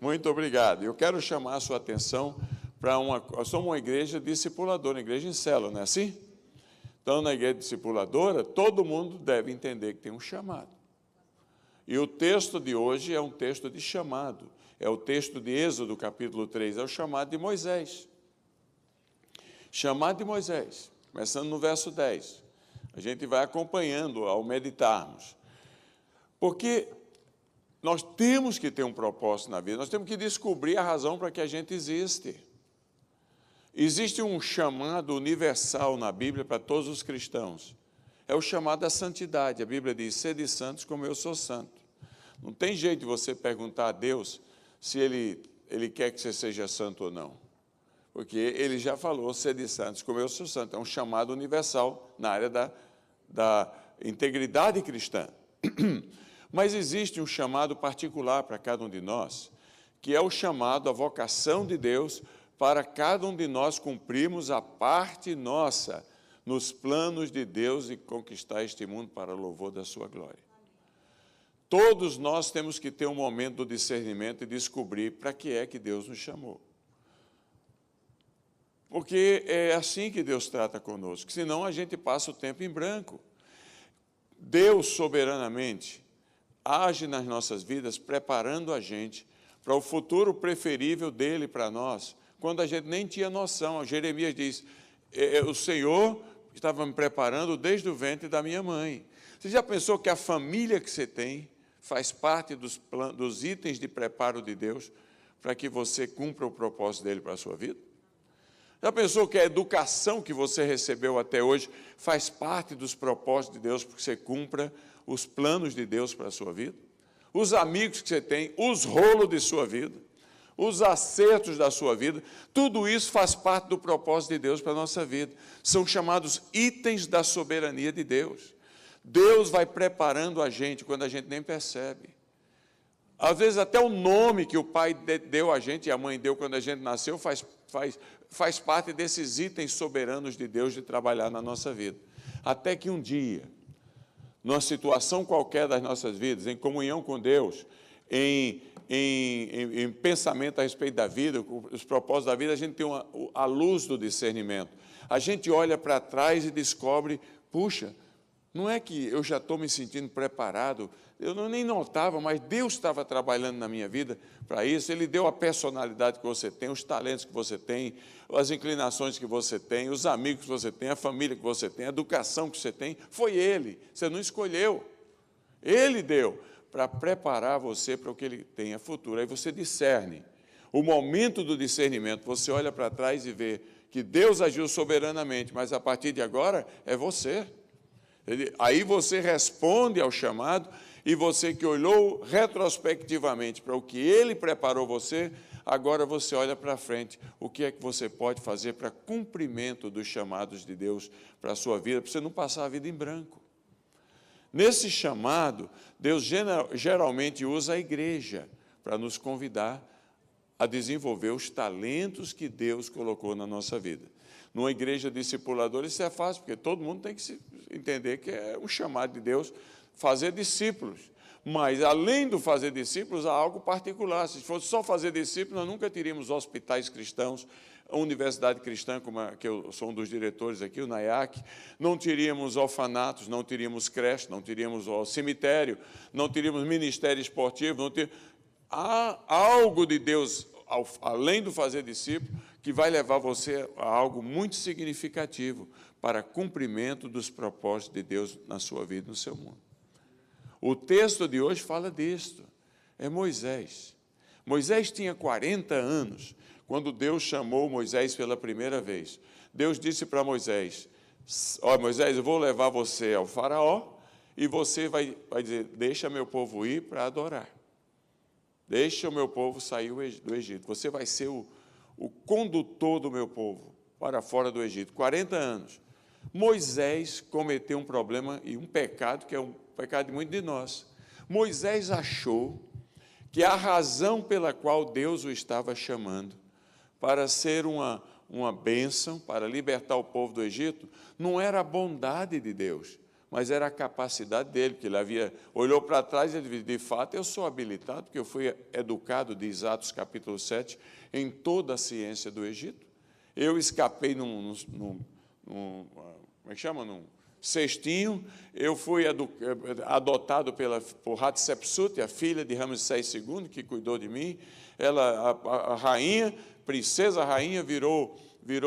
Muito obrigado. Eu quero chamar a sua atenção para nós somos uma igreja discipuladora, uma igreja em célula, não é assim? Então, na igreja discipuladora, todo mundo deve entender que tem um chamado. E o texto de hoje é um texto de chamado. É o texto de Êxodo, capítulo 3, é o chamado de Moisés. Chamado de Moisés, começando no verso 10. A gente vai acompanhando ao meditarmos. Porque nós temos que ter um propósito na vida, nós temos que descobrir a razão para que a gente existe. Existe um chamado universal na Bíblia para todos os cristãos. É o chamado da santidade. A Bíblia diz, sede santos como eu sou santo. Não tem jeito de você perguntar a Deus se Ele quer que você seja santo ou não. Porque Ele já falou, sede santos como eu sou santo. É um chamado universal na área da integridade cristã. Mas existe um chamado particular para cada um de nós, que é o chamado, a vocação de Deus, para cada um de nós cumprirmos a parte nossa nos planos de Deus e conquistar este mundo para louvor da sua glória. Todos nós temos que ter um momento do discernimento e descobrir para que é que Deus nos chamou. Porque é assim que Deus trata conosco, senão a gente passa o tempo em branco. Deus, soberanamente, age nas nossas vidas, preparando a gente para o futuro preferível dEle para nós, quando a gente nem tinha noção. Jeremias diz, o Senhor estava me preparando desde o ventre da minha mãe. Você já pensou que a família que você tem faz parte dos itens de preparo de Deus para que você cumpra o propósito dEle para a sua vida? Já pensou que a educação que você recebeu até hoje faz parte dos propósitos de Deus para que você cumpra os planos de Deus para a sua vida? Os amigos que você tem, os rolos de sua vida, os acertos da sua vida, tudo isso faz parte do propósito de Deus para a nossa vida. São chamados itens da soberania de Deus. Deus vai preparando a gente quando a gente nem percebe. Às vezes até o nome que o pai deu a gente e a mãe deu quando a gente nasceu faz parte desses itens soberanos de Deus de trabalhar na nossa vida. Até que um dia, numa situação qualquer das nossas vidas, em comunhão com Deus, em pensamento a respeito da vida, os propósitos da vida, a gente tem a luz do discernimento. A gente olha para trás e descobre, puxa, não é que eu já estou me sentindo preparado, eu nem notava, mas Deus estava trabalhando na minha vida para isso. Ele deu a personalidade que você tem, os talentos que você tem, as inclinações que você tem, os amigos que você tem, a família que você tem, a educação que você tem, foi Ele, você não escolheu. Ele deu para preparar você para o que Ele tem a futuro. Aí você discerne. O momento do discernimento, você olha para trás e vê que Deus agiu soberanamente, mas a partir de agora é você. Aí você responde ao chamado, e você que olhou retrospectivamente para o que Ele preparou você, agora você olha para frente, o que é que você pode fazer para cumprimento dos chamados de Deus para a sua vida, para você não passar a vida em branco. Nesse chamado, Deus geralmente usa a igreja para nos convidar a desenvolver os talentos que Deus colocou na nossa vida. Numa igreja discipuladora isso é fácil, porque todo mundo tem que entender que é um chamado de Deus fazer discípulos. Mas, além do fazer discípulos, há algo particular. Se fosse só fazer discípulos, nós nunca teríamos hospitais cristãos, a universidade cristã, como que eu sou um dos diretores aqui, o NAIAC, não teríamos orfanatos, não teríamos creche, não teríamos cemitério, não teríamos ministério esportivo, há algo de Deus, além do fazer discípulo, que vai levar você a algo muito significativo para cumprimento dos propósitos de Deus na sua vida e no seu mundo. O texto de hoje fala disto, é Moisés. Moisés tinha 40 anos, quando Deus chamou Moisés pela primeira vez. Deus disse para Moisés, Moisés, eu vou levar você ao faraó, e você vai dizer, deixa meu povo ir para adorar. Deixa o meu povo sair do Egito. Você vai ser o condutor do meu povo para fora do Egito. 40 anos. Moisés cometeu um problema e um pecado, que é um pecado de muitos de nós. Moisés achou que a razão pela qual Deus o estava chamando para ser uma bênção, para libertar o povo do Egito, não era a bondade de Deus, mas era a capacidade dele, porque ele olhou para trás e ele disse, de fato, eu sou habilitado, porque eu fui educado, diz Atos capítulo 7, em toda a ciência do Egito. Eu escapei num como é que chama? Num cestinho, eu fui adotado por Hatshepsut, a filha de Ramsés II, que cuidou de mim. Ela, a rainha, princesa rainha, virou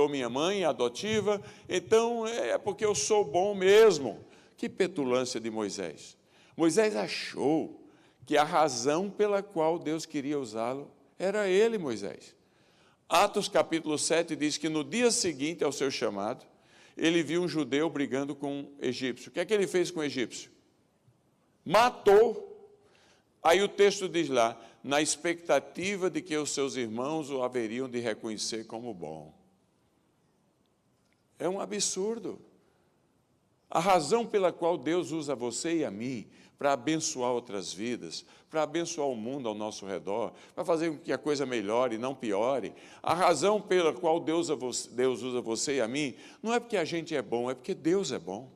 minha mãe adotiva, então é porque eu sou bom mesmo. Que petulância de Moisés. Moisés achou que a razão pela qual Deus queria usá-lo era ele, Moisés. Atos capítulo 7 diz que no dia seguinte ao seu chamado, ele viu um judeu brigando com um egípcio. O que é que ele fez com o egípcio? Matou. Aí o texto diz lá, na expectativa de que os seus irmãos o haveriam de reconhecer como bom. É um absurdo. A razão pela qual Deus usa você e a mim para abençoar outras vidas, para abençoar o mundo ao nosso redor, para fazer com que a coisa melhore e não piore. A razão pela qual Deus usa você e a mim não é porque a gente é bom, é porque Deus é bom.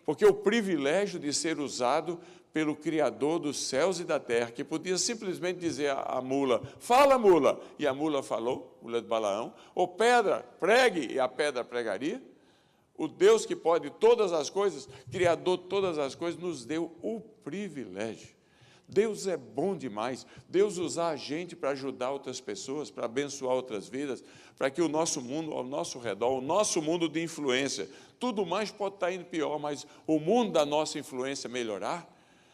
Porque o privilégio de ser usado pelo Criador dos céus e da terra, que podia simplesmente dizer à mula, fala mula, e a mula falou, mula de Balaão, ou pedra, pregue, e a pedra pregaria. O Deus que pode todas as coisas, Criador de todas as coisas, nos deu o privilégio. Deus é bom demais. Deus usar a gente para ajudar outras pessoas, para abençoar outras vidas, para que o nosso mundo ao nosso redor, o nosso mundo de influência, tudo mais pode estar indo pior, mas o mundo da nossa influência melhorar,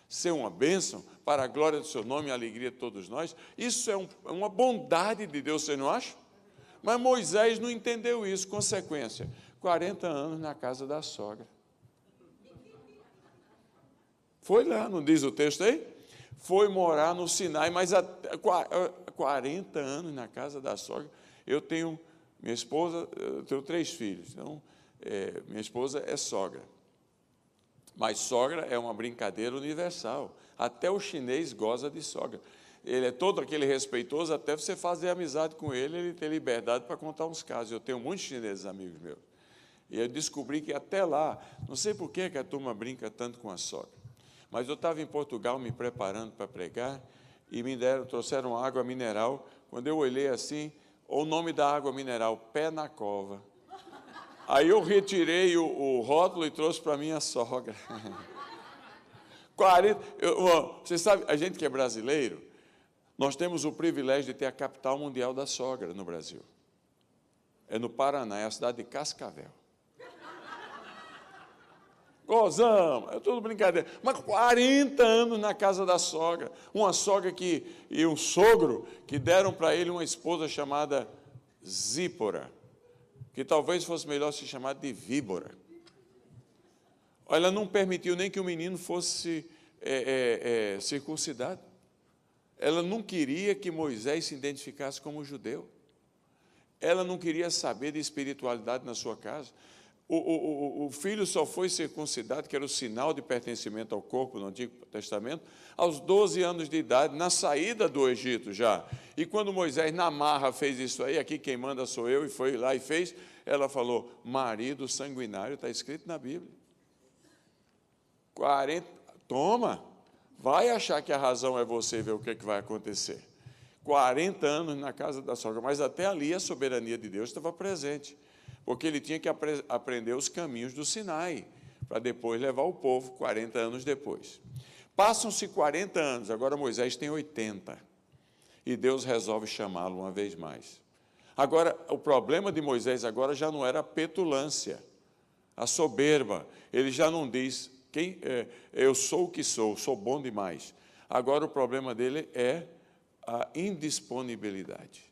ser uma bênção para a glória do seu nome e a alegria de todos nós, isso é uma bondade de Deus, você não acha? Mas Moisés não entendeu isso, consequência. 40 anos na casa da sogra. Foi lá, não diz o texto aí? Foi morar no Sinai, mas 40 anos na casa da sogra. Eu tenho, minha esposa, eu tenho 3 filhos, então, minha esposa é sogra. Mas sogra é uma brincadeira universal. Até o chinês goza de sogra. Ele é todo aquele respeitoso, até você fazer amizade com ele, ele tem liberdade para contar uns casos. Eu tenho muitos chineses amigos meus. E eu descobri que até lá, não sei por que a turma brinca tanto com a sogra, mas eu estava em Portugal me preparando para pregar e trouxeram água mineral. Quando eu olhei assim, o nome da água mineral, Pé na Cova. Aí eu retirei o rótulo e trouxe para minha sogra. 40, você sabe, a gente que é brasileiro, nós temos o privilégio de ter a capital mundial da sogra no Brasil. É no Paraná, é a cidade de Cascavel. Gozamos, é tudo brincadeira. Mas 40 anos na casa da sogra. Uma sogra e um sogro que deram para ele uma esposa chamada Zípora, que talvez fosse melhor se chamar de Víbora. Ela não permitiu nem que o menino fosse circuncidado. Ela não queria que Moisés se identificasse como judeu. Ela não queria saber de espiritualidade na sua casa. O filho só foi circuncidado, que era o sinal de pertencimento ao corpo no Antigo Testamento, aos 12 anos de idade, na saída do Egito já. E quando Moisés, na marra, fez isso aí, aqui quem manda sou eu, e foi lá e fez, ela falou, marido sanguinário, está escrito na Bíblia. 40, toma, vai achar que a razão é você ver o que vai acontecer. 40 anos na casa da sogra, mas até ali a soberania de Deus estava presente, porque ele tinha que aprender os caminhos do Sinai, para depois levar o povo 40 anos depois. Passam-se 40 anos, agora Moisés tem 80, e Deus resolve chamá-lo uma vez mais. Agora, o problema de Moisés agora já não era a petulância, a soberba. Ele já não diz, eu sou o que sou bom demais. Agora o problema dele é a indisponibilidade.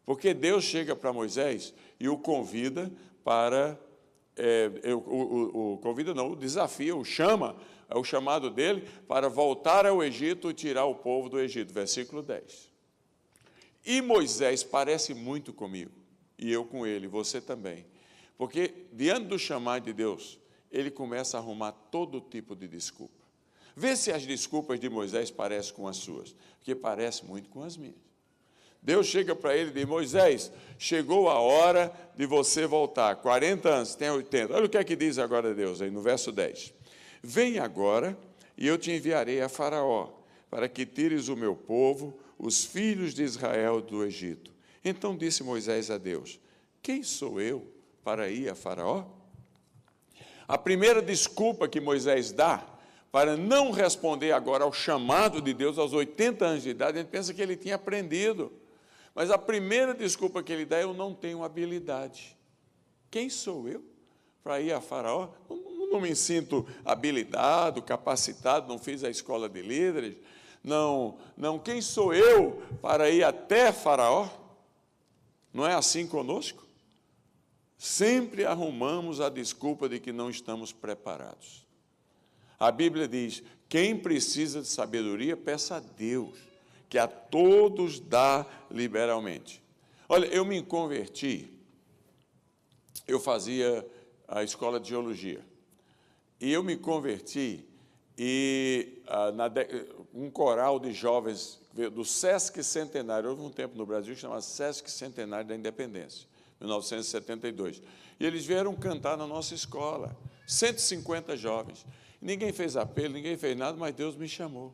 Porque Deus chega para Moisés e o convida para, o desafia, o chama, é o chamado dele para voltar ao Egito e tirar o povo do Egito, versículo 10. E Moisés parece muito comigo, e eu com ele, você também, porque diante do chamado de Deus, ele começa a arrumar todo tipo de desculpa. Vê se as desculpas de Moisés parecem com as suas, porque parece muito com as minhas. Deus chega para ele e diz: Moisés, chegou a hora de você voltar. 40 anos, tem 80. Olha o que é que diz agora Deus, aí no verso 10. Vem agora, e eu te enviarei a Faraó, para que tires o meu povo, os filhos de Israel, do Egito. Então disse Moisés a Deus: quem sou eu para ir a Faraó? A primeira desculpa que Moisés dá para não responder agora ao chamado de Deus aos 80 anos de idade, a gente pensa que ele tinha aprendido. Mas a primeira desculpa que ele dá é: eu não tenho habilidade. Quem sou eu para ir a Faraó? Não me sinto habilitado, capacitado, não fiz a escola de líderes. Não, quem sou eu para ir até Faraó? Não é assim conosco? Sempre arrumamos a desculpa de que não estamos preparados. A Bíblia diz: quem precisa de sabedoria, peça a Deus, que a todos dá liberalmente. Olha, eu me converti, eu fazia a escola de geologia, e eu me converti, e um coral de jovens do Sesc Centenário, houve um tempo no Brasil que chamava Sesc Centenário da Independência, 1972, e eles vieram cantar na nossa escola, 150 jovens, ninguém fez apelo, ninguém fez nada, mas Deus me chamou.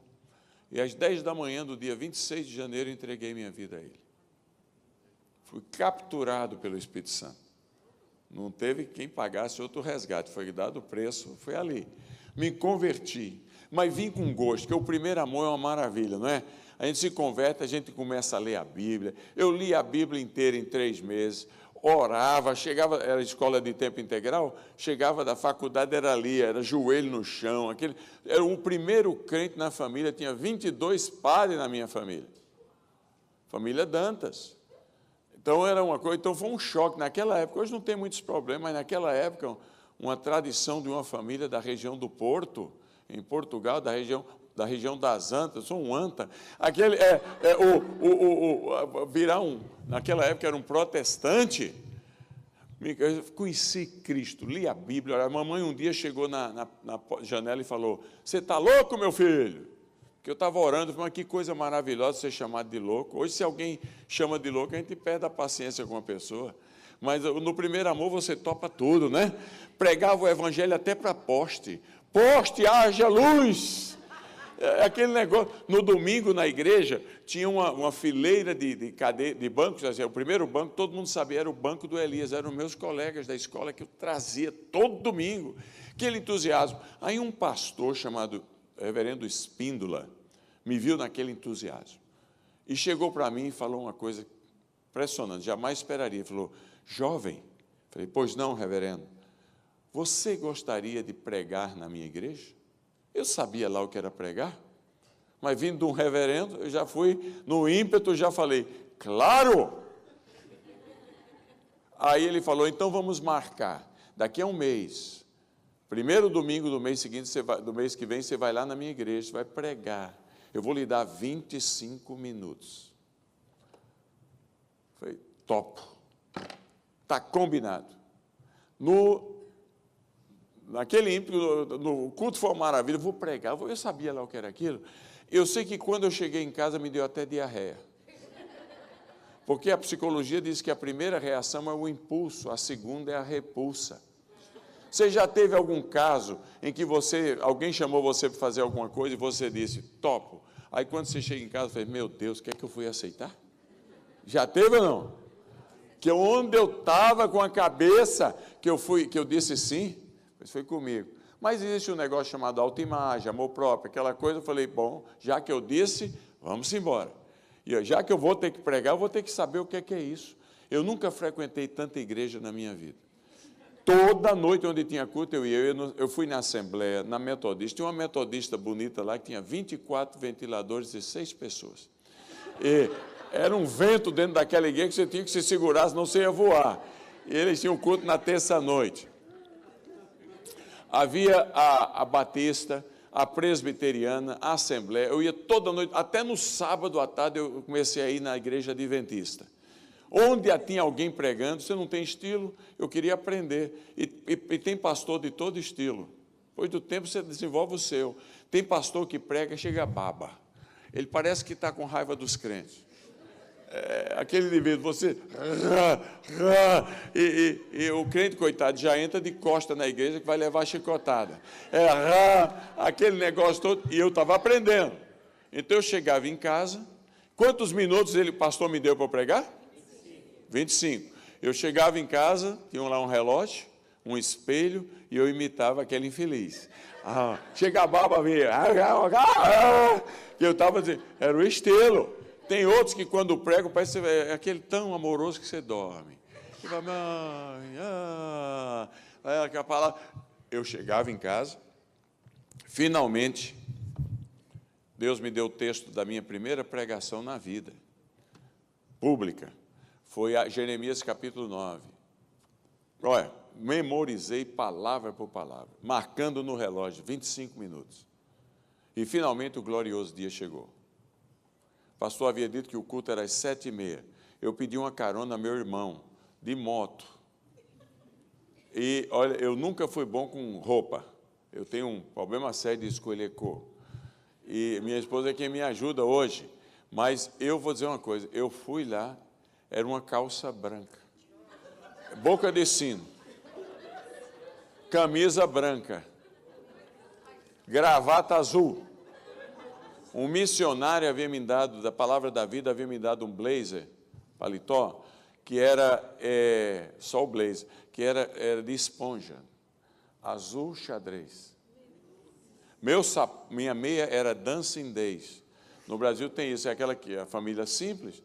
E às 10 da manhã do dia 26 de janeiro, entreguei minha vida a Ele. Fui capturado pelo Espírito Santo. Não teve quem pagasse outro resgate, foi dado o preço, foi ali. Me converti, mas vim com gosto, porque o primeiro amor é uma maravilha, não é? A gente se converte, a gente começa a ler a Bíblia. Eu li a Bíblia inteira em 3 meses, orava, chegava, era escola de tempo integral, chegava da faculdade, era ali, era joelho no chão, era o primeiro crente na família, tinha 22 padres na minha família, família Dantas. Então era uma coisa, então foi um choque naquela época. Hoje não tem muitos problemas, mas naquela época, uma tradição de uma família da região do Porto, em Portugal, da região das Antas, sou um anta, naquela época era um protestante. Eu conheci Cristo, li a Bíblia. A mamãe um dia chegou na janela e falou: você está louco, meu filho? Porque eu estava orando, falei: mas que coisa maravilhosa ser chamado de louco. Hoje, se alguém chama de louco, a gente perde a paciência com a pessoa. Mas no primeiro amor você topa tudo, né? Pregava o evangelho até para poste. Poste, haja luz! Aquele negócio. No domingo, na igreja, tinha uma fileira de bancos. Assim, o primeiro banco, todo mundo sabia, era o banco do Elias. Eram meus colegas da escola que eu trazia todo domingo. Aquele entusiasmo. Aí um pastor chamado Reverendo Espíndola me viu naquele entusiasmo. E chegou para mim e falou uma coisa impressionante, jamais esperaria. Falou: jovem. Falei: pois não, reverendo. Você gostaria de pregar na minha igreja? Eu sabia lá o que era pregar, mas vindo de um reverendo, eu já fui, no ímpeto, já falei: claro! Aí ele falou: então vamos marcar, daqui a um mês, primeiro domingo do mês seguinte, do mês que vem, você vai lá na minha igreja, você vai pregar, eu vou lhe dar 25 minutos. Falei: topo, está combinado. Naquele ímpeto, no culto foi uma maravilha, eu vou pregar, eu sabia lá o que era aquilo. Eu sei que quando eu cheguei em casa me deu até diarreia. Porque a psicologia diz que a primeira reação é o impulso, a segunda é a repulsa. Você já teve algum caso em que alguém chamou você para fazer alguma coisa e você disse: topo. Aí quando você chega em casa, você fala: meu Deus, quer que eu fui aceitar? Já teve ou não? Que onde eu estava com a cabeça, que eu disse sim. Isso foi comigo. Mas existe um negócio chamado autoimagem, amor próprio, aquela coisa. Eu falei: bom, já que eu disse, vamos embora. E já que eu vou ter que pregar, eu vou ter que saber o que é isso. Eu nunca frequentei tanta igreja na minha vida. Toda noite onde tinha culto, eu fui na Assembleia, na Metodista. Tinha uma metodista bonita lá que tinha 24 ventiladores e 6 pessoas. E era um vento dentro daquela igreja que você tinha que se segurar, senão você ia voar. E eles tinham culto na terça-noite. Havia a Batista, a Presbiteriana, a Assembleia. Eu ia toda noite, até no sábado à tarde eu comecei a ir na igreja adventista. Onde tinha alguém pregando, você não tem estilo, eu queria aprender. E tem pastor de todo estilo. Depois do tempo você desenvolve o seu. Tem pastor que prega, chega baba. Ele parece que está com raiva dos crentes. aquele indivíduo, você... E o crente, coitado, já entra de costa na igreja que vai levar a chicotada. Aquele negócio todo, e eu estava aprendendo. Então eu chegava em casa, quantos minutos o pastor me deu para pregar? 25. Eu chegava em casa, tinha lá um relógio, um espelho, e eu imitava aquele infeliz. Chegava para ver, que eu estava dizendo, era o estilo. Tem outros que quando pregam, parece que é aquele tão amoroso que você dorme. E fala, aquela palavra. Eu chegava em casa, finalmente, Deus me deu o texto da minha primeira pregação na vida, pública. Foi a Jeremias capítulo 9. Olha, memorizei palavra por palavra, marcando no relógio 25 minutos. E finalmente o glorioso dia chegou. O pastor havia dito que o culto era às 7h30. Eu pedi uma carona a meu irmão, de moto. E, olha, eu nunca fui bom com roupa. Eu tenho um problema sério de escolher cor. E minha esposa é quem me ajuda hoje. Mas eu vou dizer uma coisa, eu fui lá, era uma calça branca, boca de sino, camisa branca, gravata azul. Um missionário havia me dado, da Palavra da Vida, havia me dado um blazer, paletó, que era, só o blazer, que era de esponja, azul xadrez. Minha meia era Dancing Days. No Brasil tem isso, é aquela que a família simples,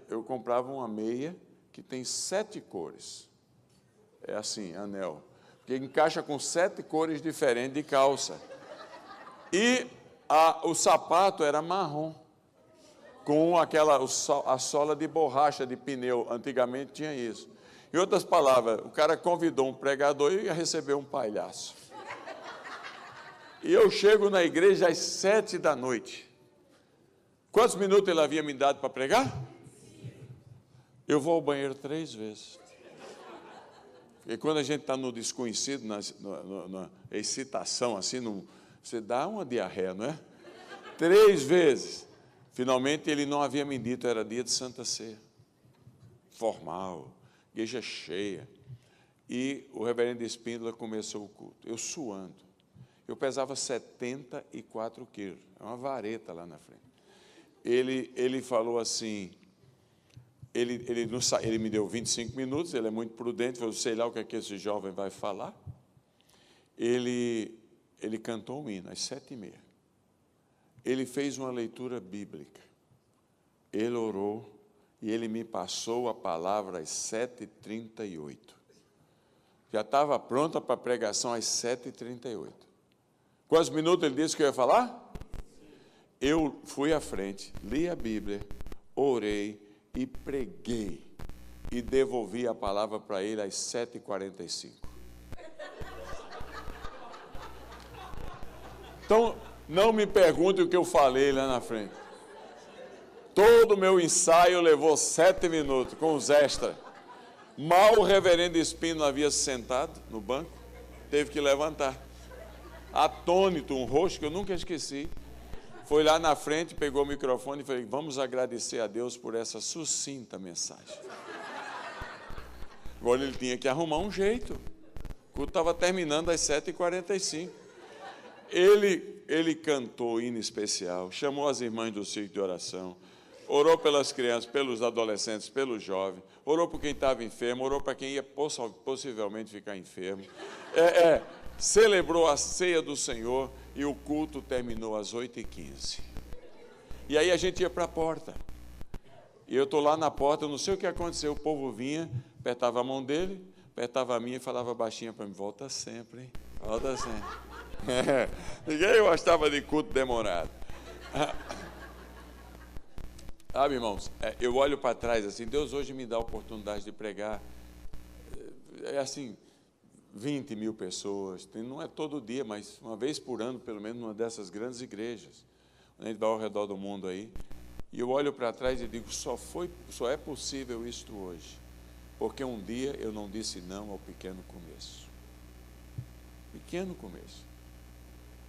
eu comprava uma meia que tem 7 cores. É assim, anel. Porque encaixa com 7 cores diferentes de calça. E o sapato era marrom, com a sola de borracha de pneu. Antigamente tinha isso. Em outras palavras, o cara convidou um pregador e ia receber um palhaço. E eu chego na igreja às 7h. Quantos minutos ele havia me dado para pregar? Eu vou ao banheiro 3 vezes. E quando a gente está no desconhecido, na excitação, assim, você dá uma diarreia, não é? 3 vezes. Finalmente, ele não havia me dito, era dia de Santa Ceia. Formal, igreja cheia. E o reverendo Espíndola começou o culto. Eu suando. Eu pesava 74 quilos. É uma vareta lá na frente. Ele falou assim, ele me deu 25 minutos, ele é muito prudente, falou, sei lá o que é que esse jovem vai falar. Ele cantou um hino às 7h30. Ele fez uma leitura bíblica. Ele orou e ele me passou a palavra às 7h38. Já estava pronta para a pregação às 7h38. Quantos minutos ele disse que eu ia falar? Eu fui à frente, li a Bíblia, orei e preguei. E devolvi a palavra para ele às 7h45. Então, não me pergunte o que eu falei lá na frente. Todo o meu ensaio levou 7 minutos, com os extras. Mal o reverendo Espino havia sentado no banco, teve que levantar. Atônito, um rosto que eu nunca esqueci. Foi lá na frente, pegou o microfone e falou, vamos agradecer a Deus por essa sucinta mensagem. Agora ele tinha que arrumar um jeito. O culto estava terminando às 7h45. Ele cantou hino especial, chamou as irmãs do círculo de oração, orou pelas crianças, pelos adolescentes, pelos jovens, orou por quem estava enfermo, orou para quem ia possivelmente ficar enfermo. Celebrou a ceia do Senhor e o culto terminou às 8h15. E aí a gente ia para a porta. E eu estou lá na porta, eu não sei o que aconteceu, o povo vinha, apertava a mão dele, apertava a minha e falava baixinho para mim, volta sempre, hein? Volta sempre. Ninguém gostava de culto demorado. Sabe, irmãos, eu olho para trás assim, Deus hoje me dá a oportunidade de pregar, assim, 20 mil pessoas, não é todo dia, mas uma vez por ano, pelo menos, numa dessas grandes igrejas, a gente vai ao redor do mundo aí, e eu olho para trás e digo, só é possível isto hoje, porque um dia eu não disse não ao pequeno começo. Pequeno começo.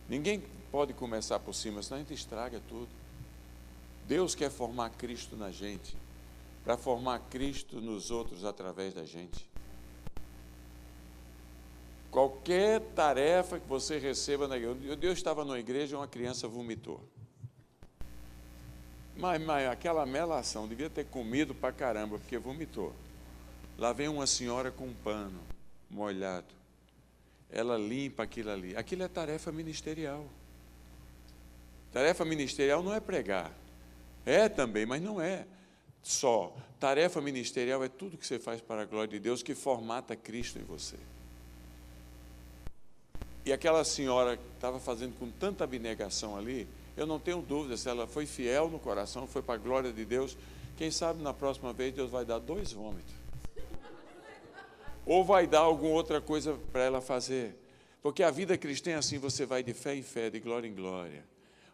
Ninguém pode começar por cima, senão a gente estraga tudo. Deus quer formar Cristo na gente, para formar Cristo nos outros através da gente. Qualquer tarefa que você receba na igreja. Deus estava numa igreja e uma criança vomitou. Mas aquela melação, devia ter comido para caramba, porque vomitou. Lá vem uma senhora com um pano molhado. Ela limpa aquilo ali. Aquilo é tarefa ministerial. Tarefa ministerial não é pregar. É também, mas não é só. Tarefa ministerial é tudo que você faz para a glória de Deus, que formata Cristo em você. E aquela senhora que estava fazendo com tanta abnegação ali, eu não tenho dúvida se ela foi fiel no coração, foi para a glória de Deus. Quem sabe na próxima vez Deus vai dar 2 vômitos. Ou vai dar alguma outra coisa para ela fazer. Porque a vida cristã é assim, você vai de fé em fé, de glória em glória.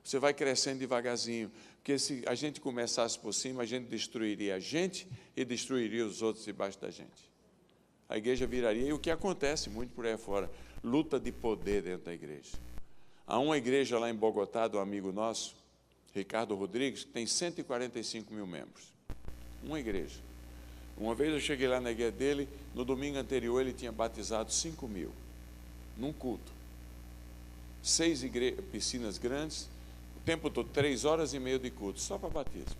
Você vai crescendo devagarzinho. Porque se a gente começasse por cima, a gente destruiria a gente e destruiria os outros debaixo da gente. A igreja viraria, e o que acontece muito por aí fora, luta de poder dentro da igreja. Há uma igreja lá em Bogotá, do amigo nosso, Ricardo Rodrigues, que tem 145 mil membros. Uma igreja. Uma vez eu cheguei lá na igreja dele, no domingo anterior ele tinha batizado 5 mil, num culto. 6 piscinas grandes, o tempo todo, 3 horas e meia de culto, só para batismo.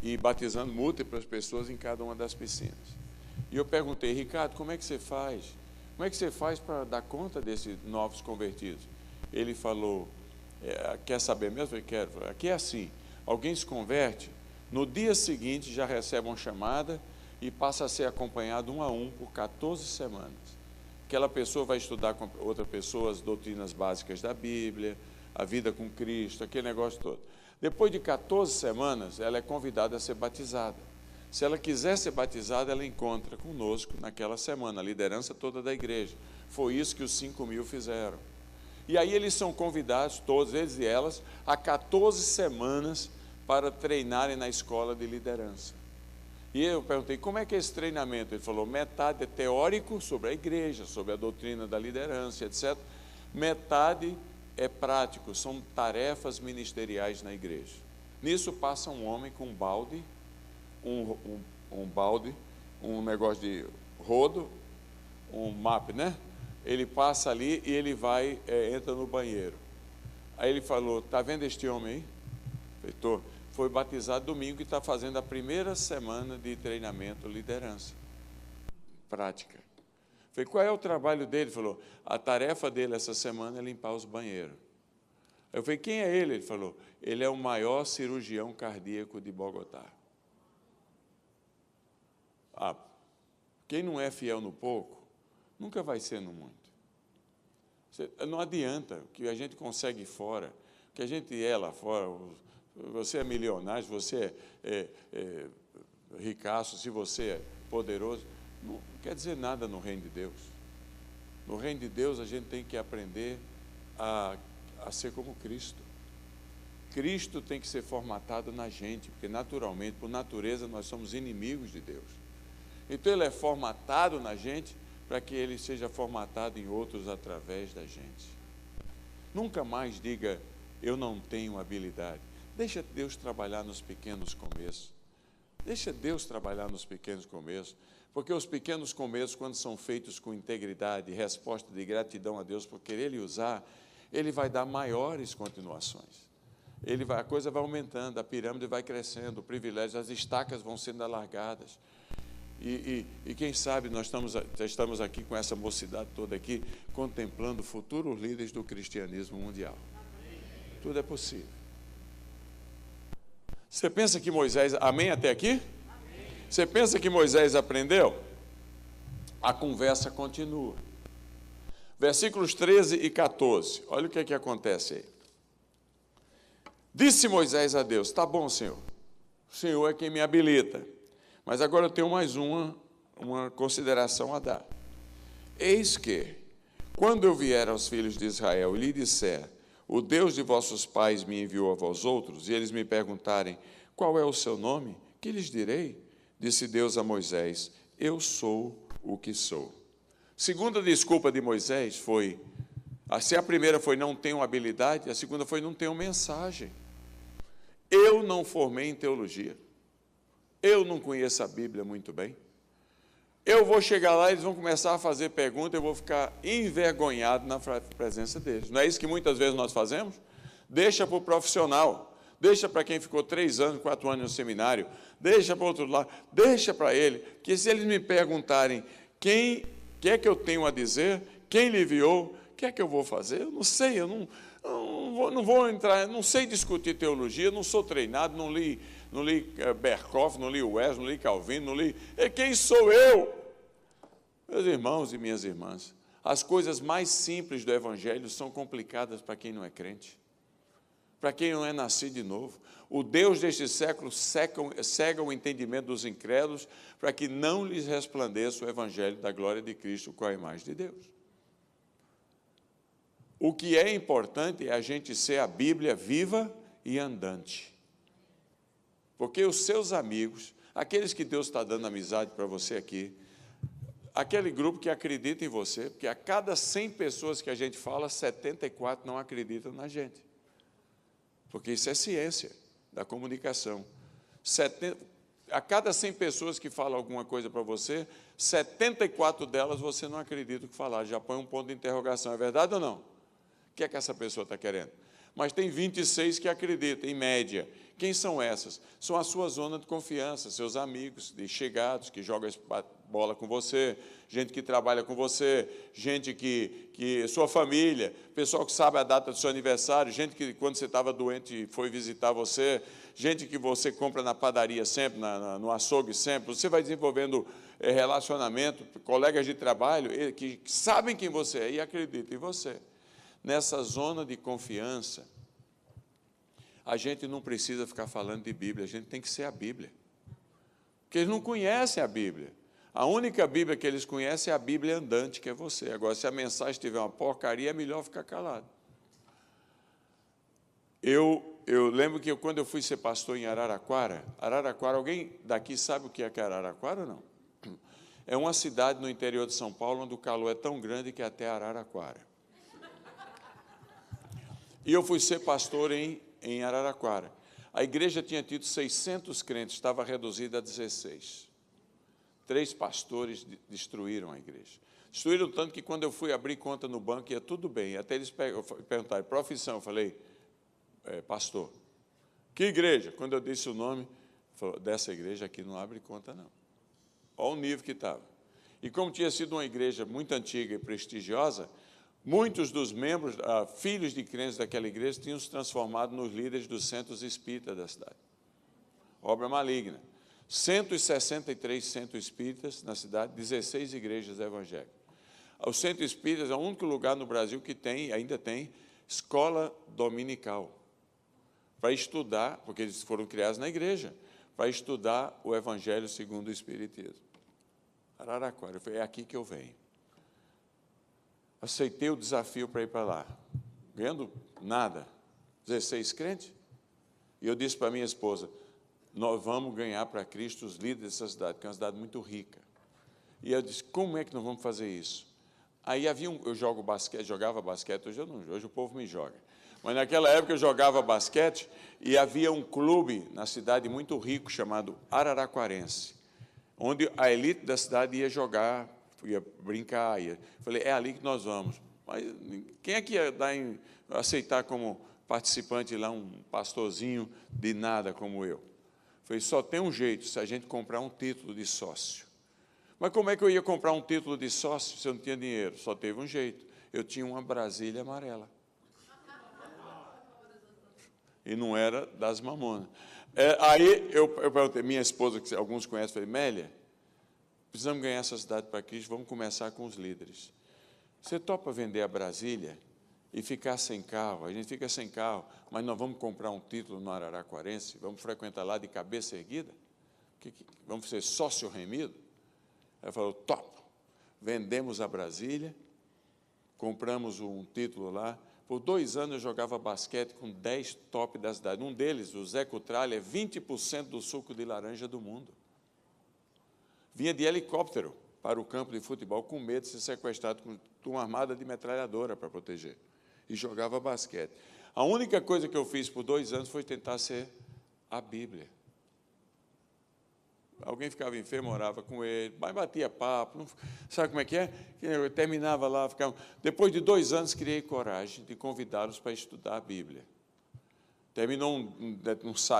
E batizando múltiplas pessoas em cada uma das piscinas. E eu perguntei, Ricardo, como é que você faz? Como é que você faz para dar conta desses novos convertidos? Ele falou, quer saber mesmo? Eu quero. Aqui é assim, alguém se converte, no dia seguinte já recebe uma chamada e passa a ser acompanhado 1 a 1 por 14 semanas. Aquela pessoa vai estudar com outra pessoa as doutrinas básicas da Bíblia, a vida com Cristo, aquele negócio todo. Depois de 14 semanas, ela é convidada a ser batizada. Se ela quiser ser batizada, ela encontra conosco naquela semana, a liderança toda da igreja. Foi isso que os 5 mil fizeram. E aí eles são convidados, todos eles e elas, a 14 semanas para treinarem na escola de liderança. E eu perguntei, como é que é esse treinamento? Ele falou, metade é teórico sobre a igreja, sobre a doutrina da liderança, etc. Metade é prático, são tarefas ministeriais na igreja. Nisso passa um homem com um balde, um negócio de rodo, um map, né? Ele passa ali e ele vai, entra no banheiro. Aí ele falou, está vendo este homem aí? Feitor, foi batizado domingo e está fazendo a primeira semana de treinamento liderança prática. Falei, qual é o trabalho dele? Ele falou, a tarefa dele essa semana é limpar os banheiros. Eu falei, quem é ele? Ele falou, ele é o maior cirurgião cardíaco de Bogotá. Quem não é fiel no pouco, nunca vai ser no muito. Não adianta, o que a gente consegue fora, o que a gente é lá fora, você é milionário, se você é ricaço, se você é poderoso, não quer dizer nada no reino de Deus. No reino de Deus a gente tem que aprender a ser como Cristo. Cristo tem que ser formatado na gente, porque naturalmente, por natureza, nós somos inimigos de Deus. Então ele é formatado na gente para que ele seja formatado em outros através da gente. Nunca mais diga, eu não tenho habilidade. Deixa Deus trabalhar nos pequenos começos. Deixa Deus trabalhar nos pequenos começos, porque os pequenos começos, quando são feitos com integridade e resposta de gratidão a Deus por querer lhe usar, ele vai dar maiores continuações. A coisa vai aumentando, a pirâmide vai crescendo, o privilégio, as estacas vão sendo alargadas. E quem sabe nós estamos aqui com essa mocidade toda aqui, contemplando futuros líderes do cristianismo mundial. Tudo é possível. Você pensa que Moisés, amém até aqui? Amém. Você pensa que Moisés aprendeu? A conversa continua. Versículos 13 e 14, olha o que é que acontece aí. Disse Moisés a Deus, tá bom, Senhor, o Senhor é quem me habilita, mas agora eu tenho mais uma consideração a dar. Eis que, quando eu vier aos filhos de Israel e lhe disser, o Deus de vossos pais me enviou a vós outros, e eles me perguntarem, qual é o seu nome? Que lhes direi? Disse Deus a Moisés, eu sou o que sou. Segunda desculpa de Moisés foi, se a primeira foi não tenho habilidade, a segunda foi não tenho mensagem. Eu não formei em teologia. Eu não conheço a Bíblia muito bem. Eu vou chegar lá, eles vão começar a fazer perguntas, eu vou ficar envergonhado na presença deles. Não é isso que muitas vezes nós fazemos? Deixa para o profissional, deixa para quem ficou 3 anos, 4 anos no seminário, deixa para o outro lado, deixa para ele, que se eles me perguntarem quem é que eu tenho a dizer, quem lhe enviou, o que é que eu vou fazer? Eu não sei, eu não vou entrar, não sei discutir teologia, não sou treinado, não li Berkhoff, não li Wesley, não li Calvino, não li... Quem sou eu? Meus irmãos e minhas irmãs, as coisas mais simples do Evangelho são complicadas para quem não é crente, para quem não é nascido de novo. O Deus deste século cega o entendimento dos incrédulos para que não lhes resplandeça o Evangelho da glória de Cristo com a imagem de Deus. O que é importante é a gente ser a Bíblia viva e andante. Porque os seus amigos, aqueles que Deus está dando amizade para você aqui, aquele grupo que acredita em você, porque a cada 100 pessoas que a gente fala, 74 não acreditam na gente. Porque isso é ciência da comunicação. A cada 100 pessoas que falam alguma coisa para você, 74 delas você não acredita o que falar, já põe um ponto de interrogação, é verdade ou não? O que é que essa pessoa está querendo? Mas tem 26 que acreditam, em média. Quem são essas? São a sua zona de confiança, seus amigos, de chegados, que jogam bola com você, gente que trabalha com você, gente sua família, pessoal que sabe a data do seu aniversário, gente que, quando você estava doente, foi visitar você, gente que você compra na padaria sempre, no açougue sempre. Você vai desenvolvendo relacionamento, colegas de trabalho, que sabem quem você é e acreditam em você. Nessa zona de confiança, a gente não precisa ficar falando de Bíblia, a gente tem que ser a Bíblia. Porque eles não conhecem a Bíblia. A única Bíblia que eles conhecem é a Bíblia andante, que é você. Agora, se a mensagem estiver uma porcaria, é melhor ficar calado. Eu lembro que quando eu fui ser pastor em Araraquara, alguém daqui sabe o que é Araraquara ou não? É uma cidade no interior de São Paulo, onde o calor é tão grande que é até Araraquara. E eu fui ser pastor em Araraquara. A igreja tinha tido 600 crentes, estava reduzida a 16. 3 pastores destruíram a igreja. Destruíram tanto que, quando eu fui abrir conta no banco, ia tudo bem. Até eles perguntaram, profissão, eu falei, pastor. Que igreja? Quando eu disse o nome, falou, dessa igreja aqui não abre conta, não. Olha o nível que estava. E como tinha sido uma igreja muito antiga e prestigiosa, muitos dos membros, filhos de crentes daquela igreja, tinham se transformado nos líderes dos centros espíritas da cidade. Obra maligna. 163 centros espíritas na cidade, 16 igrejas evangélicas. O centro espírita é o único lugar no Brasil que ainda tem escola dominical, para estudar, porque eles foram criados na igreja, para estudar o Evangelho segundo o Espiritismo. Araraquara, eu falei, é aqui que eu venho. Aceitei o desafio para ir para lá, ganhando nada, 16 crentes. E eu disse para minha esposa, nós vamos ganhar para Cristo os líderes dessa cidade, que é uma cidade muito rica. E eu disse, como é que nós vamos fazer isso? Aí eu jogava basquete, hoje eu não jogo, hoje o povo me joga. Mas naquela época eu jogava basquete e havia um clube na cidade muito rico chamado Araraquarense, onde a elite da cidade ia jogar, ia brincar. Falei, é ali que nós vamos. Mas quem é que ia aceitar como participante lá um pastorzinho de nada como eu? Falei, só tem um jeito, se a gente comprar um título de sócio. Mas como é que eu ia comprar um título de sócio se eu não tinha dinheiro? Só teve um jeito, eu tinha uma Brasília amarela. E não era das mamonas. Aí eu perguntei, minha esposa, que alguns conhecem, falei, Mélia, precisamos ganhar essa cidade para Cristo, vamos começar com os líderes. Você topa vender a Brasília e ficar sem carro? A gente fica sem carro, mas nós vamos comprar um título no Araraquarense, vamos frequentar lá de cabeça erguida? Vamos ser sócio remido? Ela falou, topo. Vendemos a Brasília, compramos um título lá. Por 2 anos eu jogava basquete com 10 top da cidade. Um deles, o Zé Cutralha, é 20% do suco de laranja do mundo. Vinha de helicóptero para o campo de futebol com medo de ser sequestrado com uma armada de metralhadora para proteger. E jogava basquete. A única coisa que eu fiz por 2 anos foi tentar ser a Bíblia. Alguém ficava enfermo, orava com ele, mas batia papo, não, sabe como é que é? Eu terminava lá, ficava. Depois de 2 anos, criei coragem de convidá-los para estudar a Bíblia. Terminou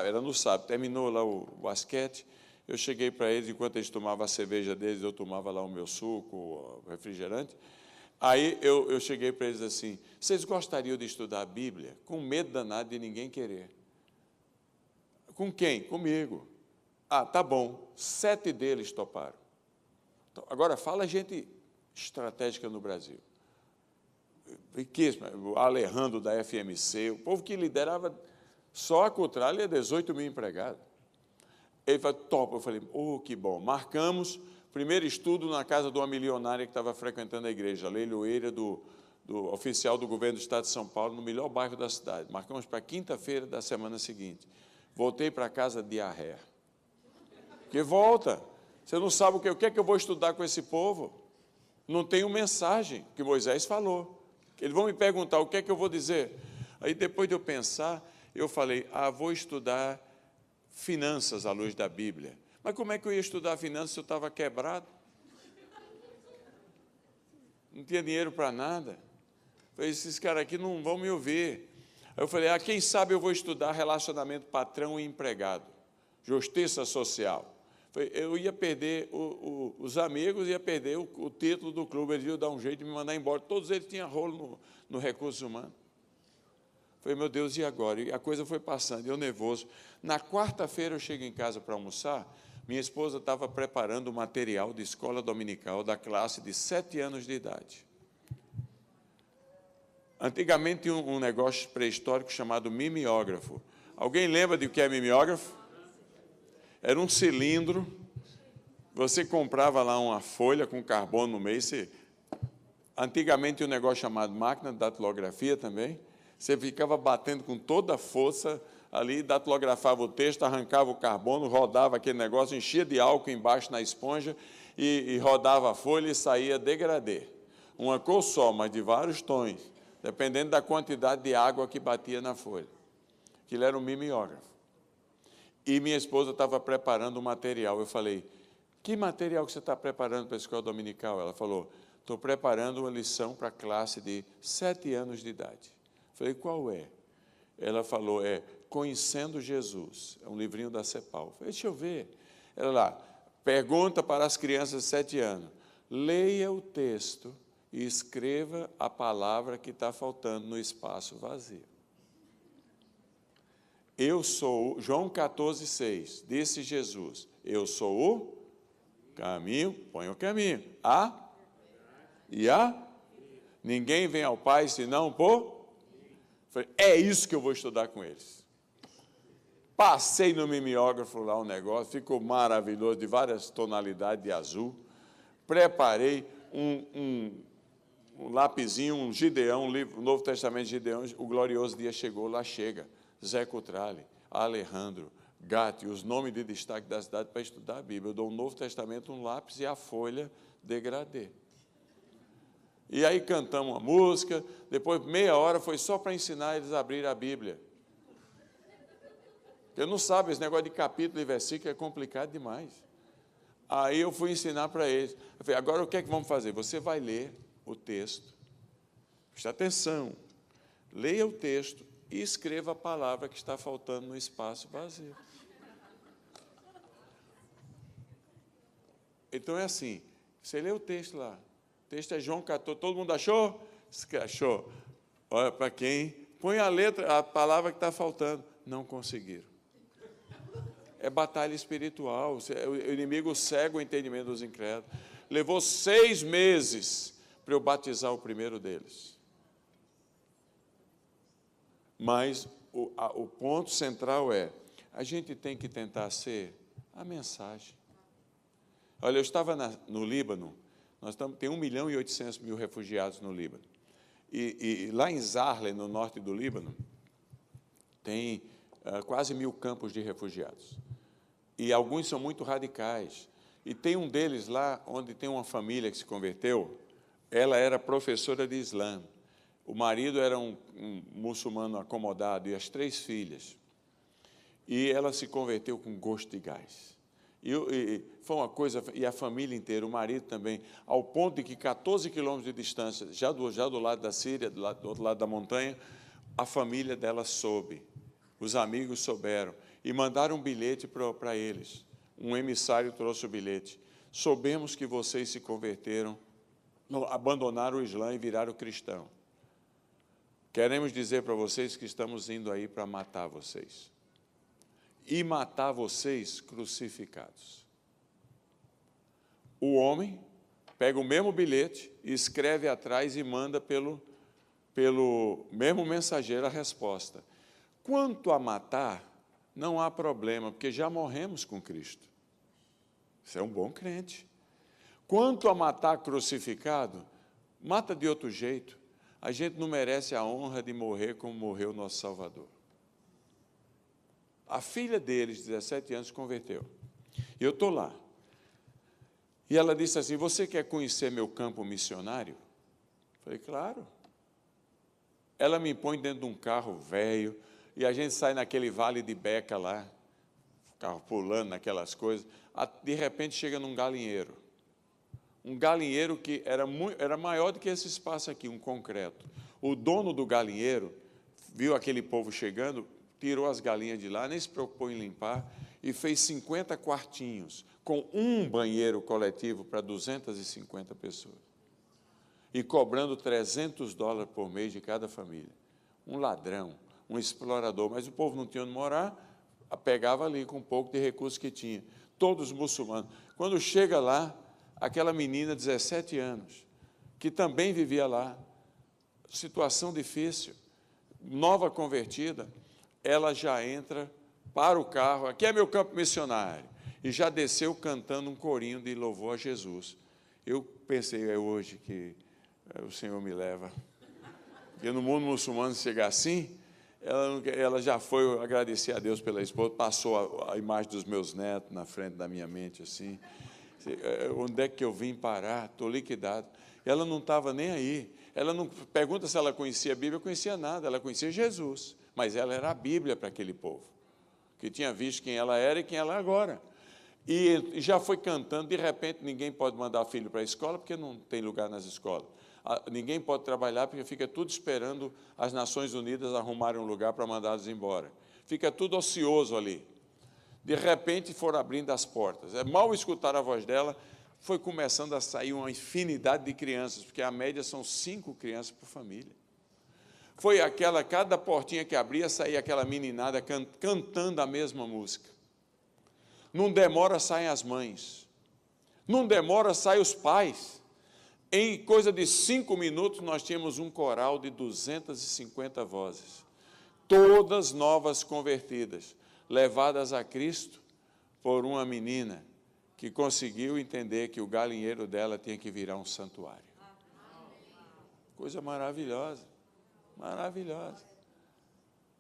era no sábado, terminou lá o basquete, eu cheguei para eles, enquanto eles tomavam a cerveja deles, eu tomava lá o meu suco, o refrigerante. Aí eu cheguei para eles assim: vocês gostariam de estudar a Bíblia? Com medo danado de ninguém querer. Com quem? Comigo. Ah, tá bom. 7 deles toparam. Então, agora, fala gente estratégica no Brasil. Riquíssimo. O Alejandro da FMC, o povo que liderava só a Cutral, 18 mil empregados. Ele falou, topa. Eu falei, que bom. Marcamos primeiro estudo na casa de uma milionária que estava frequentando a igreja, a leiloeira do oficial do governo do estado de São Paulo, no melhor bairro da cidade. Marcamos para quinta-feira da semana seguinte. Voltei para casa de diarreia. Porque volta. Você não sabe o que é que eu vou estudar com esse povo. Não tenho mensagem que Moisés falou. Eles vão me perguntar o que é que eu vou dizer. Aí, depois de eu pensar, eu falei, vou estudar finanças à luz da Bíblia. Mas como é que eu ia estudar finanças se eu estava quebrado? Não tinha dinheiro para nada. Falei, esses caras aqui não vão me ouvir. Aí eu falei, quem sabe eu vou estudar relacionamento patrão e empregado, justiça social. Eu ia perder os amigos, ia perder o título do clube, eles iam dar um jeito de me mandar embora. Todos eles tinham rolo no recursos humanos. Falei, meu Deus, e agora? E a coisa foi passando, eu nervoso. Na quarta-feira eu chego em casa para almoçar, minha esposa estava preparando o material de escola dominical da classe de 7 anos de idade. Antigamente tinha um negócio pré-histórico chamado mimeógrafo. Alguém lembra de que é mimeógrafo? Era um cilindro, você comprava lá uma folha com carbono no meio, antigamente tinha um negócio chamado máquina de datilografia também, você ficava batendo com toda a força ali, datilografava o texto, arrancava o carbono, rodava aquele negócio, enchia de álcool embaixo na esponja e rodava a folha e saía degradê. Uma cor só, mas de vários tons, dependendo da quantidade de água que batia na folha. Aquilo era um mimeógrafo. E minha esposa estava preparando o material. Eu falei, que material que você está preparando para a escola dominical? Ela falou, estou preparando uma lição para a classe de 7 anos de idade. Eu falei, qual é? Ela falou, Conhecendo Jesus. É um livrinho da CEPAL. Eu falei, deixa eu ver. Ela lá, pergunta para as crianças de 7 anos, leia o texto e escreva a palavra que está faltando no espaço vazio. Eu sou, João 14,6, disse Jesus, eu sou o caminho, põe o caminho, ninguém vem ao Pai senão por... Falei, é isso que eu vou estudar com eles. Passei no mimeógrafo lá o negócio, ficou maravilhoso, de várias tonalidades de azul, preparei um lapisinho, um Gideão, um livro, o Novo Testamento de Gideão, o glorioso dia chegou, lá chega, Zé Cutrale, Alejandro, Gatti, os nomes de destaque da cidade para estudar a Bíblia. Eu dou o Novo Testamento, um lápis e a folha degradê. E aí cantamos uma música, depois meia hora foi só para ensinar eles a abrir a Bíblia. Porque não sabe, esse negócio de capítulo e versículo é complicado demais. Aí eu fui ensinar para eles. Eu falei, agora o que é que vamos fazer? Você vai ler o texto, preste atenção, leia o texto e escreva a palavra que está faltando no espaço vazio. Então é assim, você lê o texto lá, o texto é João 14, todo mundo achou? Achou. Olha, para quem põe a letra, a palavra que está faltando, não conseguiram. É batalha espiritual, o inimigo cega o entendimento dos incrédulos. Levou 6 meses para eu batizar o primeiro deles. Mas o ponto central a gente tem que tentar ser a mensagem. Olha, eu estava no Líbano, tem 1.800.000 refugiados no Líbano. E lá em Zarle, no norte do Líbano, tem quase 1.000 campos de refugiados. E alguns são muito radicais. E tem um deles lá, onde tem uma família que se converteu, ela era professora de Islã. O marido era um muçulmano acomodado e as 3 filhas. E ela se converteu com gosto de gás. E foi uma coisa, e a família inteira, o marido também, ao ponto de que 14 quilômetros de distância, já do lado da Síria, do outro lado da montanha, a família dela soube, os amigos souberam, e mandaram um bilhete para eles. Um emissário trouxe o bilhete. Soubemos que vocês se converteram, abandonaram o Islã e viraram cristão. Queremos dizer para vocês que estamos indo aí para matar vocês. E matar vocês crucificados. O homem pega o mesmo bilhete e escreve atrás e manda pelo mesmo mensageiro a resposta. Quanto a matar, não há problema, porque já morremos com Cristo. Você é um bom crente. Quanto a matar crucificado, mata de outro jeito. A gente não merece a honra de morrer como morreu o nosso Salvador. A filha deles, 17 anos, se converteu. E eu estou lá. E ela disse assim, você quer conhecer meu campo missionário? Eu falei, claro. Ela me põe dentro de um carro velho, e a gente sai naquele vale de Beca lá, o carro pulando naquelas coisas, de repente chega num galinheiro. Um galinheiro que era maior do que esse espaço aqui, um concreto. O dono do galinheiro viu aquele povo chegando, tirou as galinhas de lá, nem se preocupou em limpar, e fez 50 quartinhos, com um banheiro coletivo para 250 pessoas. E cobrando $300 por mês de cada família. Um ladrão, um explorador, mas o povo não tinha onde morar, pegava ali com um pouco de recursos que tinha. Todos muçulmanos. Quando chega lá, aquela menina, 17 anos, que também vivia lá, situação difícil, nova convertida, ela já entra para o carro, aqui é meu campo missionário, e já desceu cantando um corinho de louvor a Jesus. Eu pensei, é hoje que o Senhor me leva. Porque no mundo muçulmano chegar assim, ela já foi agradecer a Deus pela esposa, passou a imagem dos meus netos na frente da minha mente, assim. Onde é que eu vim parar? Estou liquidado. Ela não estava nem aí. Ela não pergunta se ela conhecia a Bíblia, conhecia nada, ela conhecia Jesus, mas ela era a Bíblia para aquele povo, que tinha visto quem ela era e quem ela é agora. E já foi cantando, de repente ninguém pode mandar filho para a escola, porque não tem lugar nas escolas. Ninguém pode trabalhar, porque fica tudo esperando as Nações Unidas arrumarem um lugar para mandá-los embora. Fica tudo ocioso ali. De repente foram abrindo as portas. Mal escutar a voz dela, foi começando a sair uma infinidade de crianças, porque a média são 5 crianças por família. Foi cada portinha que abria, saía aquela meninada cantando a mesma música. Não demora, saem as mães. Não demora, saem os pais. Em coisa de 5 minutos, nós tínhamos um coral de 250 vozes. Todas novas convertidas, levadas a Cristo por uma menina que conseguiu entender que o galinheiro dela tinha que virar um santuário. Coisa maravilhosa, maravilhosa.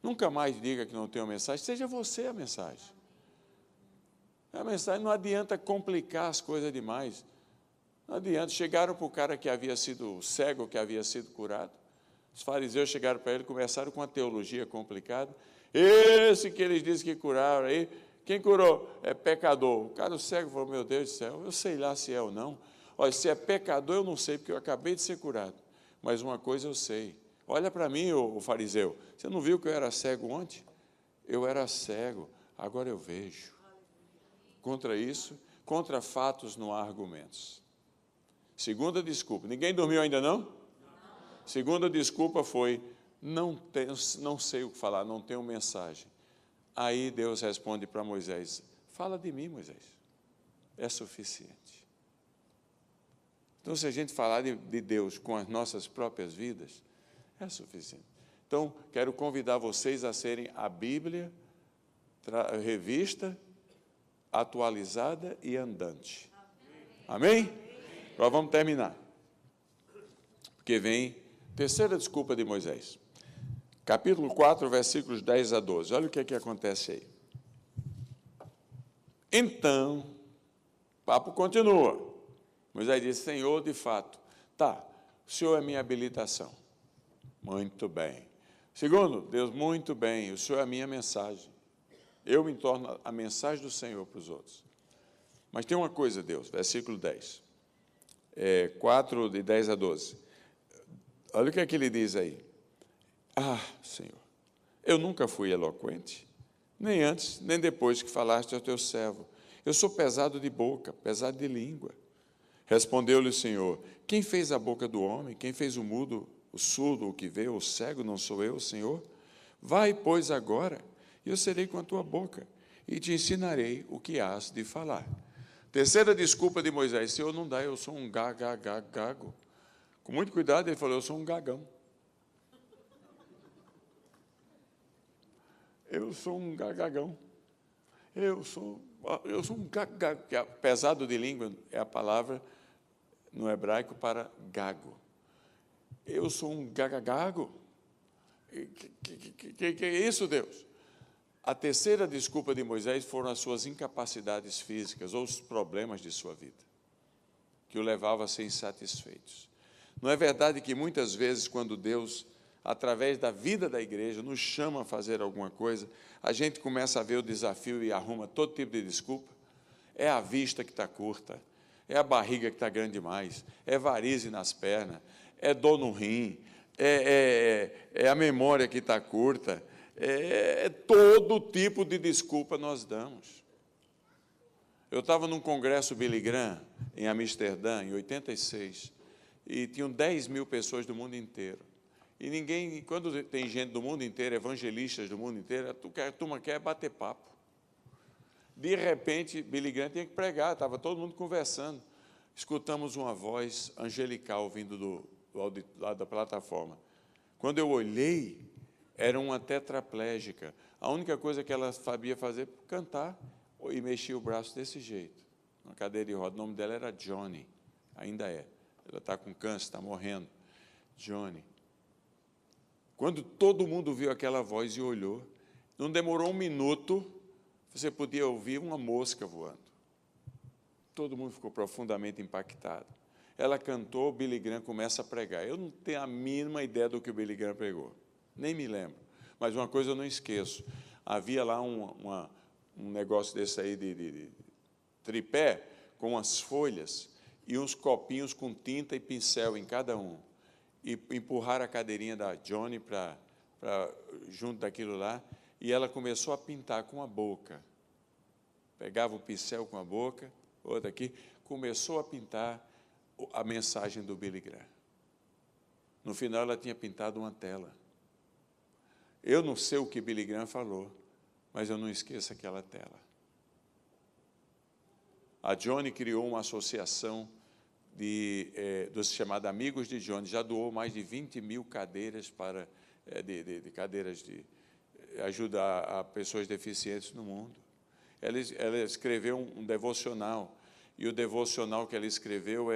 Nunca mais diga que não tem uma mensagem, seja você a mensagem. A mensagem não adianta complicar as coisas demais. Não adianta. Chegaram para o cara que havia sido cego, que havia sido curado. Os fariseus chegaram para ele e começaram com uma teologia complicada. Esse que eles dizem que curaram aí, quem curou? É pecador. O cara, o cego, falou, meu Deus do céu, eu sei lá se é ou não. Olha, se é pecador, eu não sei, porque eu acabei de ser curado. Mas uma coisa eu sei. Olha para mim, o fariseu. Você não viu que eu era cego ontem? Eu era cego, agora eu vejo. Contra isso, contra fatos não há argumentos. Segunda desculpa. Ninguém dormiu ainda não? Segunda desculpa foi, não sei o que falar, não tenho mensagem. Aí Deus responde para Moisés, fala de mim, Moisés, é suficiente. Então, se a gente falar de Deus com as nossas próprias vidas, é suficiente. Então, quero convidar vocês a serem a Bíblia revista, atualizada e andante. Amém? Agora vamos terminar. Porque vem terceira desculpa de Moisés. Capítulo 4, versículos 10 a 12. Olha o que acontece aí. Então, o papo continua. Moisés disse, Senhor, de fato, tá, o Senhor é minha habilitação. Muito bem. Segundo, Deus, muito bem, o Senhor é a minha mensagem. Eu me torno a mensagem do Senhor para os outros. Mas tem uma coisa, Deus, versículo 10. 4, de 10 a 12. Olha o que é que ele diz aí. Ah, Senhor, eu nunca fui eloquente, nem antes, nem depois que falaste ao teu servo. Eu sou pesado de boca, pesado de língua. Respondeu-lhe o Senhor, quem fez a boca do homem? Quem fez o mudo, o surdo, o que vê, o cego, não sou eu, Senhor? Vai, pois, agora, e eu serei com a tua boca, e te ensinarei o que hás de falar. Terceira desculpa de Moisés, Senhor, não dá, eu sou um gago. Com muito cuidado, ele falou, eu sou um gagão. Eu sou um gagão. Eu sou um gago. Pesado de língua é a palavra no hebraico para gago. Eu sou um gagago. Que é isso, Deus? A terceira desculpa de Moisés foram as suas incapacidades físicas ou os problemas de sua vida, que o levavam a ser insatisfeitos. Não é verdade que muitas vezes, quando Deus, através da vida da igreja, nos chama a fazer alguma coisa, a gente começa a ver o desafio e arruma todo tipo de desculpa? É a vista que está curta, é a barriga que está grande demais, é varize nas pernas, é dor no rim, é a memória que está curta, todo tipo de desculpa nós damos. Eu estava num congresso Billy Graham, em Amsterdã, em 86, e tinham 10 mil pessoas do mundo inteiro. E ninguém, quando tem gente do mundo inteiro, evangelistas do mundo inteiro, a turma quer bater papo. De repente, Billy Graham tinha que pregar, estava todo mundo conversando. Escutamos uma voz angelical vindo do lado da plataforma. Quando eu olhei, era uma tetraplégica. A única coisa que ela sabia fazer era cantar e mexer o braço desse jeito, uma cadeira de roda. O nome dela era Johnny, ainda é. Ela está com câncer, está morrendo. Johnny. Quando todo mundo viu aquela voz e olhou, não demorou um minuto, você podia ouvir uma mosca voando. Todo mundo ficou profundamente impactado. Ela cantou, Billy Graham começa a pregar. Eu não tenho a mínima ideia do que o Billy Graham pregou, nem me lembro. Mas uma coisa eu não esqueço, havia lá um negócio desse aí de tripé, com umas folhas e uns copinhos com tinta e pincel em cada um. E empurraram a cadeirinha da Johnny para junto daquilo lá, e ela começou a pintar com a boca. Pegava o pincel com a boca, outra aqui, começou a pintar a mensagem do Billy Graham. No final, ela tinha pintado uma tela. Eu não sei o que Billy Graham falou, mas eu não esqueço aquela tela. A Johnny criou uma associação dos chamados Amigos de Johnny, já doou mais de 20 mil cadeiras para cadeiras de ajudar a pessoas deficientes no mundo. Ela escreveu um devocional, e o devocional que ela escreveu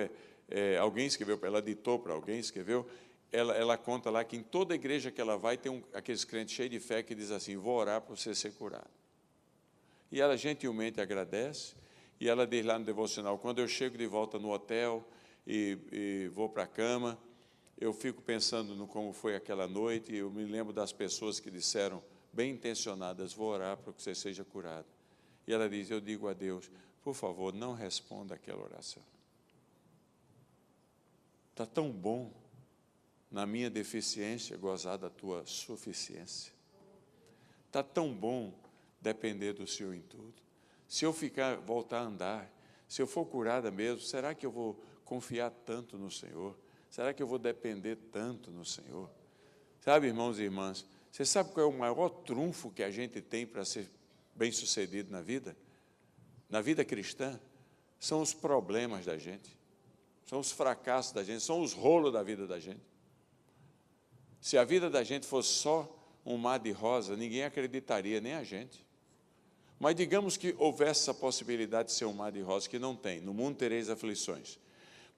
alguém escreveu, ela ditou para alguém, escreveu, ela conta lá que em toda igreja que ela vai, tem aqueles crentes cheios de fé que diz assim, vou orar para você ser curado. E ela gentilmente agradece, e ela diz lá no devocional, quando eu chego de volta no hotel e vou para a cama, eu fico pensando no como foi aquela noite, e eu me lembro das pessoas que disseram, bem intencionadas, vou orar para que você seja curado. E ela diz, eu digo a Deus, por favor, não responda aquela oração. Está tão bom, na minha deficiência, gozar da tua suficiência. Está tão bom depender do Senhor em tudo. Se eu voltar a andar, se eu for curada mesmo, será que eu vou confiar tanto no Senhor? Será que eu vou depender tanto no Senhor? Sabe, irmãos e irmãs, você sabe qual é o maior trunfo que a gente tem para ser bem-sucedido na vida? Na vida cristã, são os problemas da gente, são os fracassos da gente, são os rolos da vida da gente. Se a vida da gente fosse só um mar de rosa, ninguém acreditaria, nem a gente. Mas digamos que houvesse essa possibilidade de ser um mar de rosa, que não tem. No mundo tereis aflições.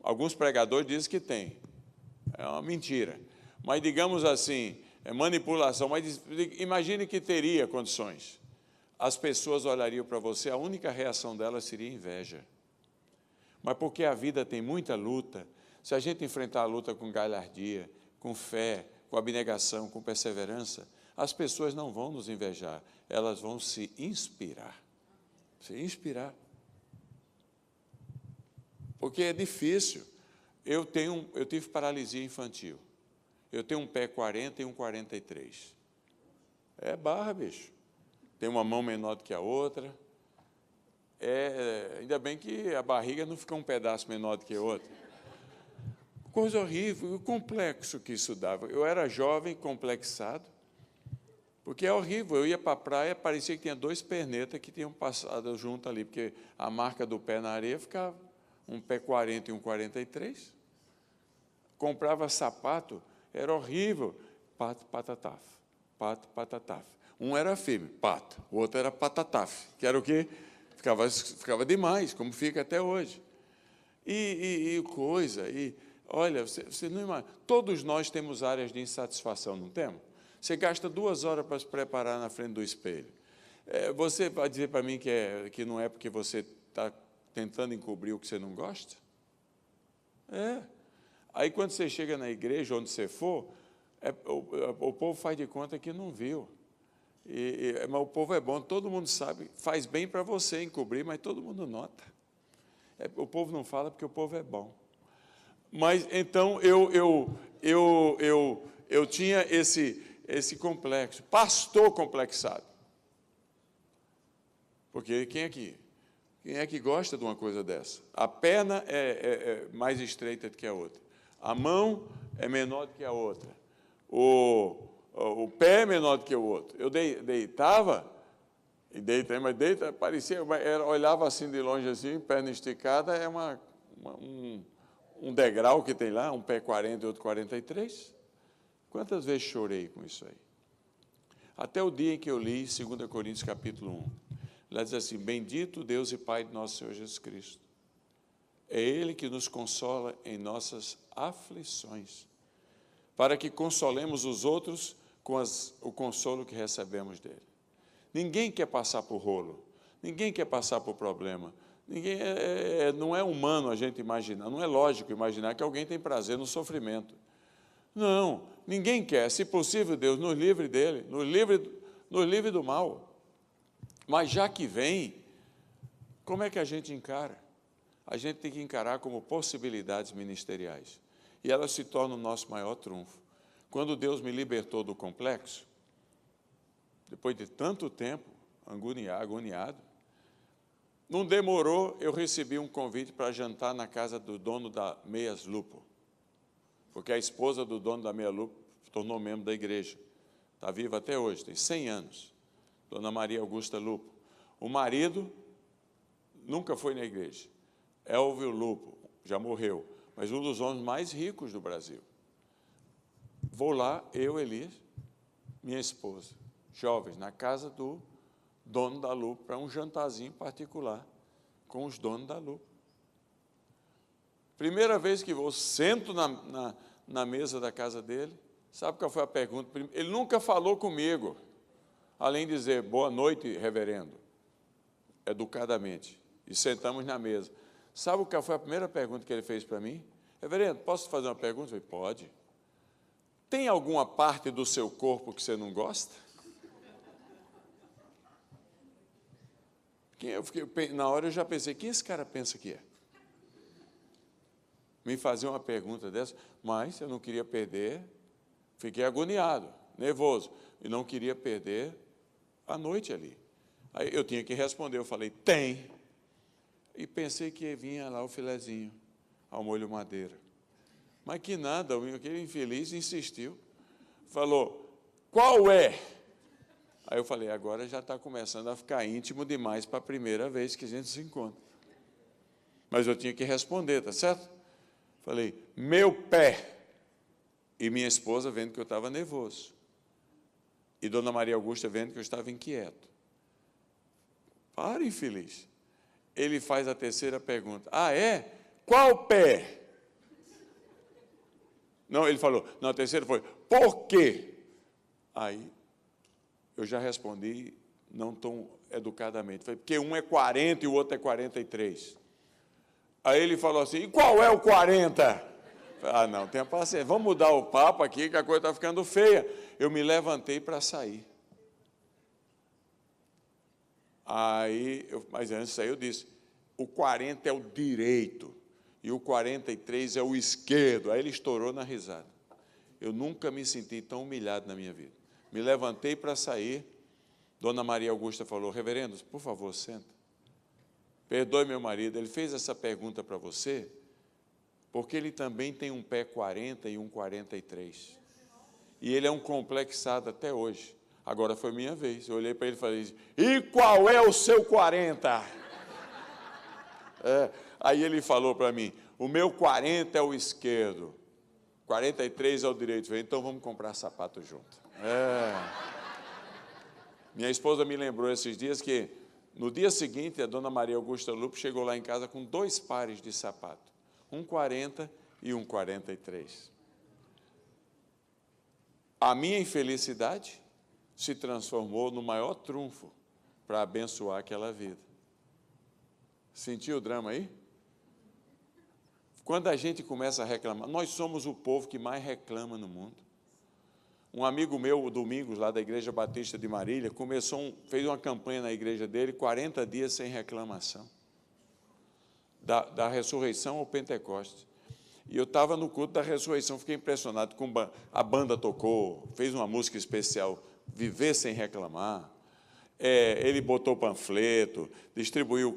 Alguns pregadores dizem que tem. É uma mentira. Mas digamos assim, é manipulação. Mas imagine que teria condições. As pessoas olhariam para você, a única reação delas seria inveja. Mas porque a vida tem muita luta, se a gente enfrentar a luta com galhardia, com fé, com abnegação, com perseverança, As pessoas não vão nos invejar, elas vão se inspirar. Se inspirar. Porque é difícil. Eu tive paralisia infantil. Eu tenho um pé 40 e um 43. É barra, bicho. Tem uma mão menor do que a outra. Ainda bem que a barriga não fica um pedaço menor do que a outra. Coisa horrível, o complexo que isso dava. Eu era jovem, complexado, porque é horrível. Eu ia para a praia, parecia que tinha 2 pernetas que tinham passado junto ali, porque a marca do pé na areia ficava um pé 40 e um 43. Comprava sapato, era horrível. Pato, patataf, pato, patataf. Um era firme, pato, o outro era patataf, que era o quê? Ficava demais, como fica até hoje. Olha, você não imagina, todos nós temos áreas de insatisfação, não temos? Você gasta 2 horas para se preparar na frente do espelho. Você vai dizer para mim que não é porque você está tentando encobrir o que você não gosta? Aí, quando você chega na igreja, onde você for, o povo faz de conta que não viu. Mas o povo é bom, todo mundo sabe, faz bem para você encobrir, mas todo mundo nota. O povo não fala porque o povo é bom. Mas, então, eu tinha esse complexo, pastor complexado. Porque quem é que gosta de uma coisa dessa? A perna é mais estreita do que a outra. A mão é menor do que a outra. O pé é menor do que o outro. Eu deitava, parecia, olhava assim de longe, assim, perna esticada, é um degrau que tem lá, um pé 40 e outro 43. Quantas vezes chorei com isso aí? Até o dia em que eu li 2 Coríntios, capítulo 1. Lá diz assim, bendito Deus e Pai de nosso Senhor Jesus Cristo. É Ele que nos consola em nossas aflições, para que consolemos os outros com o consolo que recebemos dele. Ninguém quer passar por rolo, ninguém quer passar por problema. Não é humano a gente imaginar, não é lógico imaginar que alguém tem prazer no sofrimento. Não, ninguém quer. Se possível, Deus nos livre dele, nos livre do mal. Mas já que vem, como é que a gente encara? A gente tem que encarar como possibilidades ministeriais. E elas se tornam o nosso maior trunfo. Quando Deus me libertou do complexo, depois de tanto tempo, agoniado, não demorou, eu recebi um convite para jantar na casa do dono da Meias Lupo, porque a esposa do dono da Meia Lupo tornou membro da igreja. Está viva até hoje, tem 100 anos. Dona Maria Augusta Lupo. O marido nunca foi na igreja. Elvio Lupo, já morreu, mas um dos homens mais ricos do Brasil. Vou lá, eu, Elias, minha esposa, jovens, na casa do dono da Lupo, para um jantarzinho particular com os donos da Lupo. Primeira vez que vou, sento na mesa da casa dele, sabe qual foi a pergunta? Ele nunca falou comigo, além de dizer, boa noite, reverendo, educadamente, e sentamos na mesa. Sabe qual foi a primeira pergunta que ele fez para mim? Reverendo, posso fazer uma pergunta? Eu falei, pode. Tem alguma parte do seu corpo que você não gosta? Na hora eu já pensei, quem esse cara pensa que é? Me fazer uma pergunta dessa, mas eu não queria perder, fiquei agoniado, nervoso, e não queria perder a noite ali. Aí eu tinha que responder, eu falei, tem. E pensei que vinha lá o filezinho, ao molho madeira. Mas que nada, aquele infeliz insistiu. Falou, qual é? Aí eu falei, agora já está começando a ficar íntimo demais para a primeira vez que a gente se encontra. Mas eu tinha que responder, tá certo? Falei, meu pé. E minha esposa vendo que eu estava nervoso. E Dona Maria Augusta vendo que eu estava inquieto. Para, infeliz. Ele faz a terceira pergunta. Ah, é? Qual pé? Não, ele falou, não, a terceira foi, por quê? Aí, eu já respondi, não tão educadamente, falei, porque um é 40 e o outro é 43. Aí ele falou assim, e qual é o 40? Ah, não, tenha paciência. Vamos mudar o papo aqui, que a coisa está ficando feia. Eu me levantei para sair. Mas antes de sair eu disse, o 40 é o direito e o 43 é o esquerdo. Aí ele estourou na risada. Eu nunca me senti tão humilhado na minha vida. Me levantei para sair. Dona Maria Augusta falou, reverendo, por favor, senta. Perdoe meu marido, ele fez essa pergunta para você, porque ele também tem um pé 40 e um 43. E ele é um complexado até hoje. Agora foi minha vez. Eu olhei para ele e falei, e qual é o seu 40? Aí ele falou para mim, o meu 40 é o esquerdo, 43 é o direito. Eu falei, então vamos comprar sapato junto. Minha esposa me lembrou esses dias que, no dia seguinte, a dona Maria Augusta Lupe chegou lá em casa com 2 pares de sapato, um 40 e um 43. A minha infelicidade se transformou no maior trunfo para abençoar aquela vida. Sentiu o drama aí? Quando a gente começa a reclamar, nós somos o povo que mais reclama no mundo. Um amigo meu, o Domingos, lá da Igreja Batista de Marília, fez uma campanha na igreja dele, 40 dias sem reclamação, da ressurreição ao Pentecostes. E eu estava no culto da ressurreição, fiquei impressionado com a banda tocou, fez uma música especial, Viver Sem Reclamar. Ele botou panfleto, distribuiu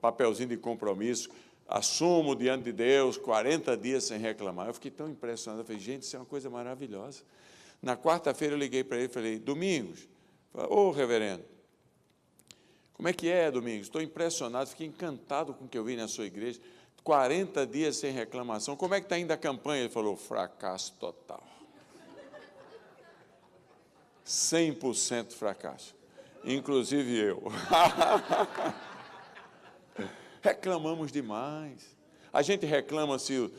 papelzinho de compromisso, assumo diante de Deus, 40 dias sem reclamar. Eu fiquei tão impressionado, eu falei, gente, isso é uma coisa maravilhosa. Na quarta-feira eu liguei para ele e falei, Domingos, ô reverendo, como é que é, Domingos? Estou impressionado, fiquei encantado com o que eu vi na sua igreja, 40 dias sem reclamação, como é que está indo a campanha? Ele falou, fracasso total. 100% fracasso, inclusive eu. Reclamamos demais. A gente reclama se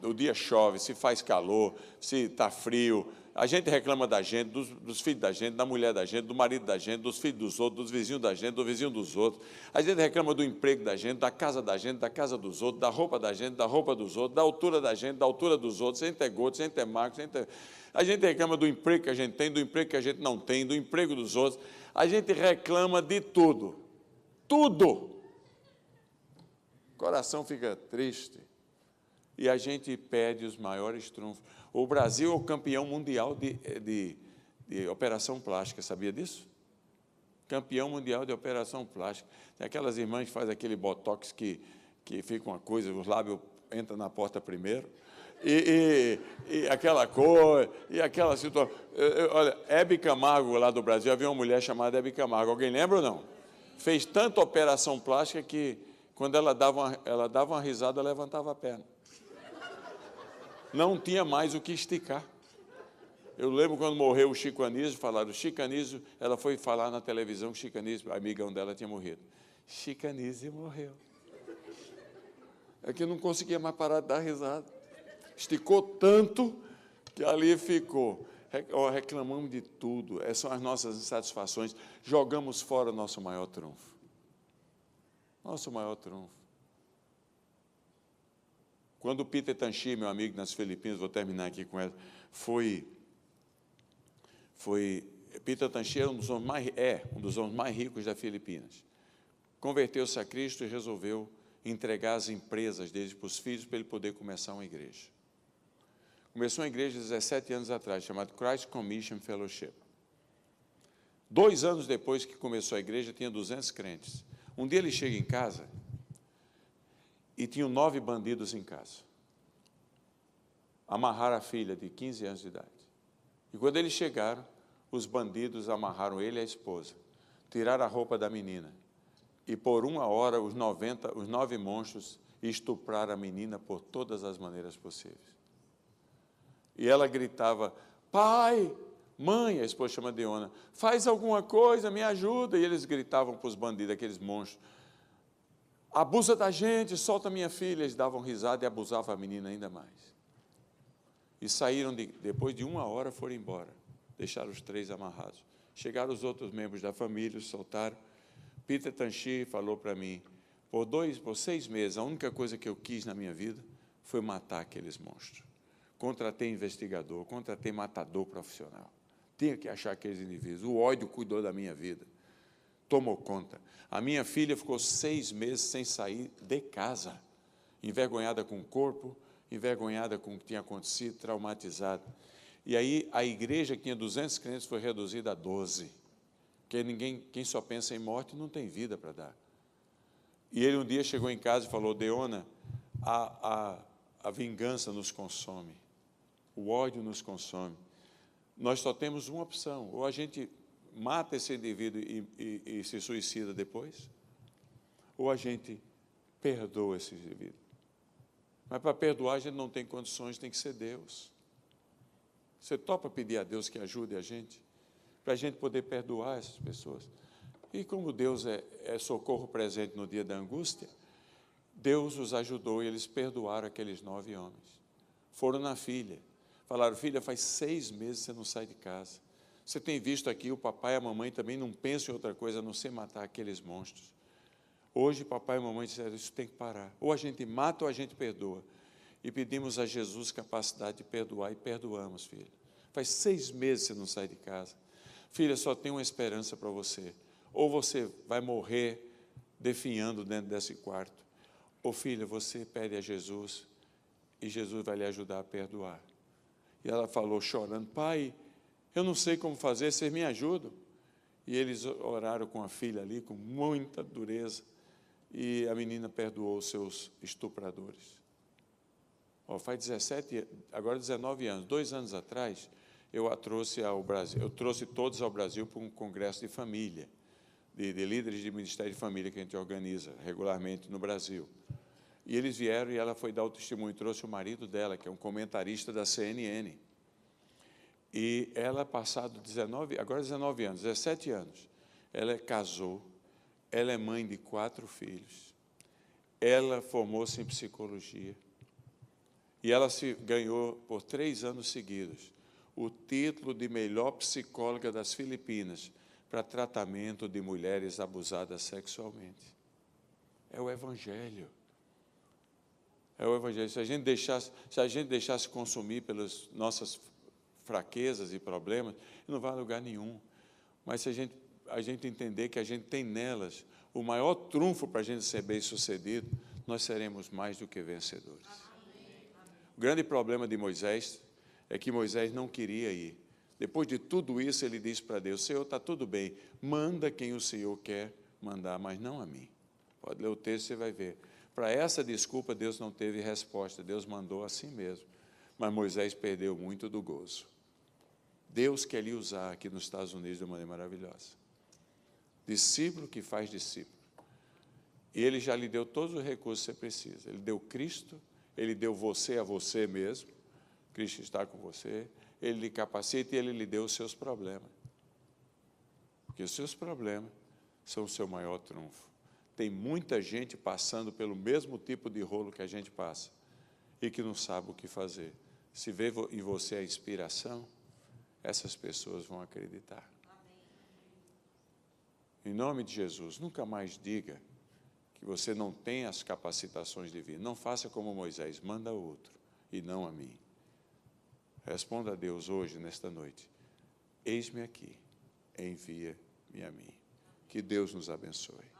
o dia chove, se faz calor, se está frio. A gente reclama da gente, dos filhos da gente, da mulher da gente, do marido da gente, dos filhos dos outros, dos vizinhos da gente, do vizinho dos outros. A gente reclama do emprego da gente, da casa dos outros, da roupa da gente, da roupa dos outros, da altura da gente, da altura dos outros, sem ter gordo, sem ter magro, sem ter... A gente reclama do emprego que a gente tem, do emprego que a gente não tem, do emprego dos outros. A gente reclama de tudo. Tudo. O coração fica triste e a gente perde os maiores trunfos. O Brasil é o campeão mundial de operação plástica, sabia disso? Campeão mundial de operação plástica. Tem aquelas irmãs que fazem aquele botox que fica uma coisa, os lábios entram na porta primeiro, e aquela cor, e aquela situação. Olha, Hebe Camargo, lá do Brasil, havia uma mulher chamada Hebe Camargo, alguém lembra ou não? Fez tanta operação plástica que, quando ela dava uma risada, levantava a perna. Não tinha mais o que esticar. Eu lembro quando morreu o Chico Anísio, falaram, Chico Anísio, ela foi falar na televisão que Chico Anísio, amigão dela, tinha morrido. Chico Anísio morreu. É que não conseguia mais parar de dar risada. Esticou tanto que ali ficou. Reclamamos de tudo, essas são as nossas insatisfações, jogamos fora o nosso maior trunfo. Nosso maior trunfo. Quando o Peter Tanchi, meu amigo nas Filipinas, vou terminar aqui com ela, Peter Tanchi era um dos homens mais ricos das Filipinas. Converteu-se a Cristo e resolveu entregar as empresas dele para os filhos para ele poder começar uma igreja. Começou uma igreja 17 anos atrás, chamada Christ Commission Fellowship. 2 anos depois que começou a igreja, tinha 200 crentes. Um dia ele chega em casa e tinham 9 bandidos em casa. Amarraram a filha de 15 anos de idade. E quando eles chegaram, os bandidos amarraram ele e a esposa, tiraram a roupa da menina e por 1 hora os 9 monstros estupraram a menina por todas as maneiras possíveis. E ela gritava, pai, mãe, a esposa chama Deona, faz alguma coisa, me ajuda. E eles gritavam para os bandidos, aqueles monstros, abusa da gente, solta minha filha. Eles davam risada e abusavam a menina ainda mais. E saíram, depois de 1 hora, foram embora. Deixaram os 3 amarrados. Chegaram os outros membros da família, os soltaram. Peter Tanchi falou para mim, por 6 meses, a única coisa que eu quis na minha vida foi matar aqueles monstros. Contratei investigador, contratei matador profissional. Tinha que achar aqueles indivíduos. O ódio cuidou da minha vida, tomou conta. A minha filha ficou 6 meses sem sair de casa, envergonhada com o corpo, envergonhada com o que tinha acontecido, traumatizada. E aí a igreja que tinha 200 crentes foi reduzida a 12, porque quem só pensa em morte não tem vida para dar. E ele um dia chegou em casa e falou: Deona, a vingança nos consome, o ódio nos consome. Nós só temos uma opção: ou a gente mata esse indivíduo e se suicida depois, ou a gente perdoa esse indivíduo. Mas para perdoar a gente não tem condições, tem que ser Deus. Você topa pedir a Deus que ajude a gente, para a gente poder perdoar essas pessoas? E como Deus é socorro presente no dia da angústia, Deus os ajudou e eles perdoaram aqueles 9 homens. Foram na filha, falaram: filha, faz 6 meses que você não sai de casa. Você tem visto aqui, o papai e a mamãe também não pensam em outra coisa a não ser matar aqueles monstros. Hoje, papai e mamãe disseram: isso tem que parar. Ou a gente mata ou a gente perdoa. E pedimos a Jesus capacidade de perdoar, e perdoamos, filha. Faz 6 meses que você não sai de casa. Filha, só tem uma esperança para você. Ou você vai morrer definhando dentro desse quarto, ou, filha, você pede a Jesus, e Jesus vai lhe ajudar a perdoar. E ela falou chorando: pai, eu não sei como fazer, vocês me ajudam? E eles oraram com a filha ali, com muita dureza, e a menina perdoou os seus estupradores. Faz 19 anos, 2 anos atrás, eu a trouxe ao Brasil. Eu trouxe todos ao Brasil para um congresso de família, de líderes de Ministério de Família que a gente organiza regularmente no Brasil. E eles vieram e ela foi dar o testemunho, trouxe o marido dela, que é um comentarista da CNN. E ela, passado 19 anos, 17 anos, ela casou, ela é mãe de 4 filhos, ela formou-se em psicologia, e ela ganhou por 3 anos seguidos o título de melhor psicóloga das Filipinas para tratamento de mulheres abusadas sexualmente. É o Evangelho. É o Evangelho. Se a gente deixasse consumir pelas nossas fraquezas e problemas, não vai a lugar nenhum. Mas se a gente entender que a gente tem nelas o maior trunfo para a gente ser bem-sucedido, nós seremos mais do que vencedores. O grande problema de Moisés é que Moisés não queria ir. Depois de tudo isso, ele disse para Deus: Senhor, está tudo bem, manda quem o Senhor quer mandar, mas não a mim. Pode ler o texto, você vai ver. Para essa desculpa, Deus não teve resposta, Deus mandou assim mesmo. Mas Moisés perdeu muito do gozo. Deus quer lhe usar aqui nos Estados Unidos de uma maneira maravilhosa. Discípulo que faz discípulo. E Ele já lhe deu todos os recursos que você precisa. Ele deu Cristo, Ele deu você a você mesmo. Cristo está com você. Ele lhe capacita e Ele lhe deu os seus problemas. Porque os seus problemas são o seu maior trunfo. Tem muita gente passando pelo mesmo tipo de rolo que a gente passa e que não sabe o que fazer. Se vê em você a inspiração, essas pessoas vão acreditar. Em nome de Jesus, nunca mais diga que você não tem as capacitações divinas. Não faça como Moisés, manda outro e não a mim. Responda a Deus hoje, nesta noite: eis-me aqui, envia-me a mim. Que Deus nos abençoe.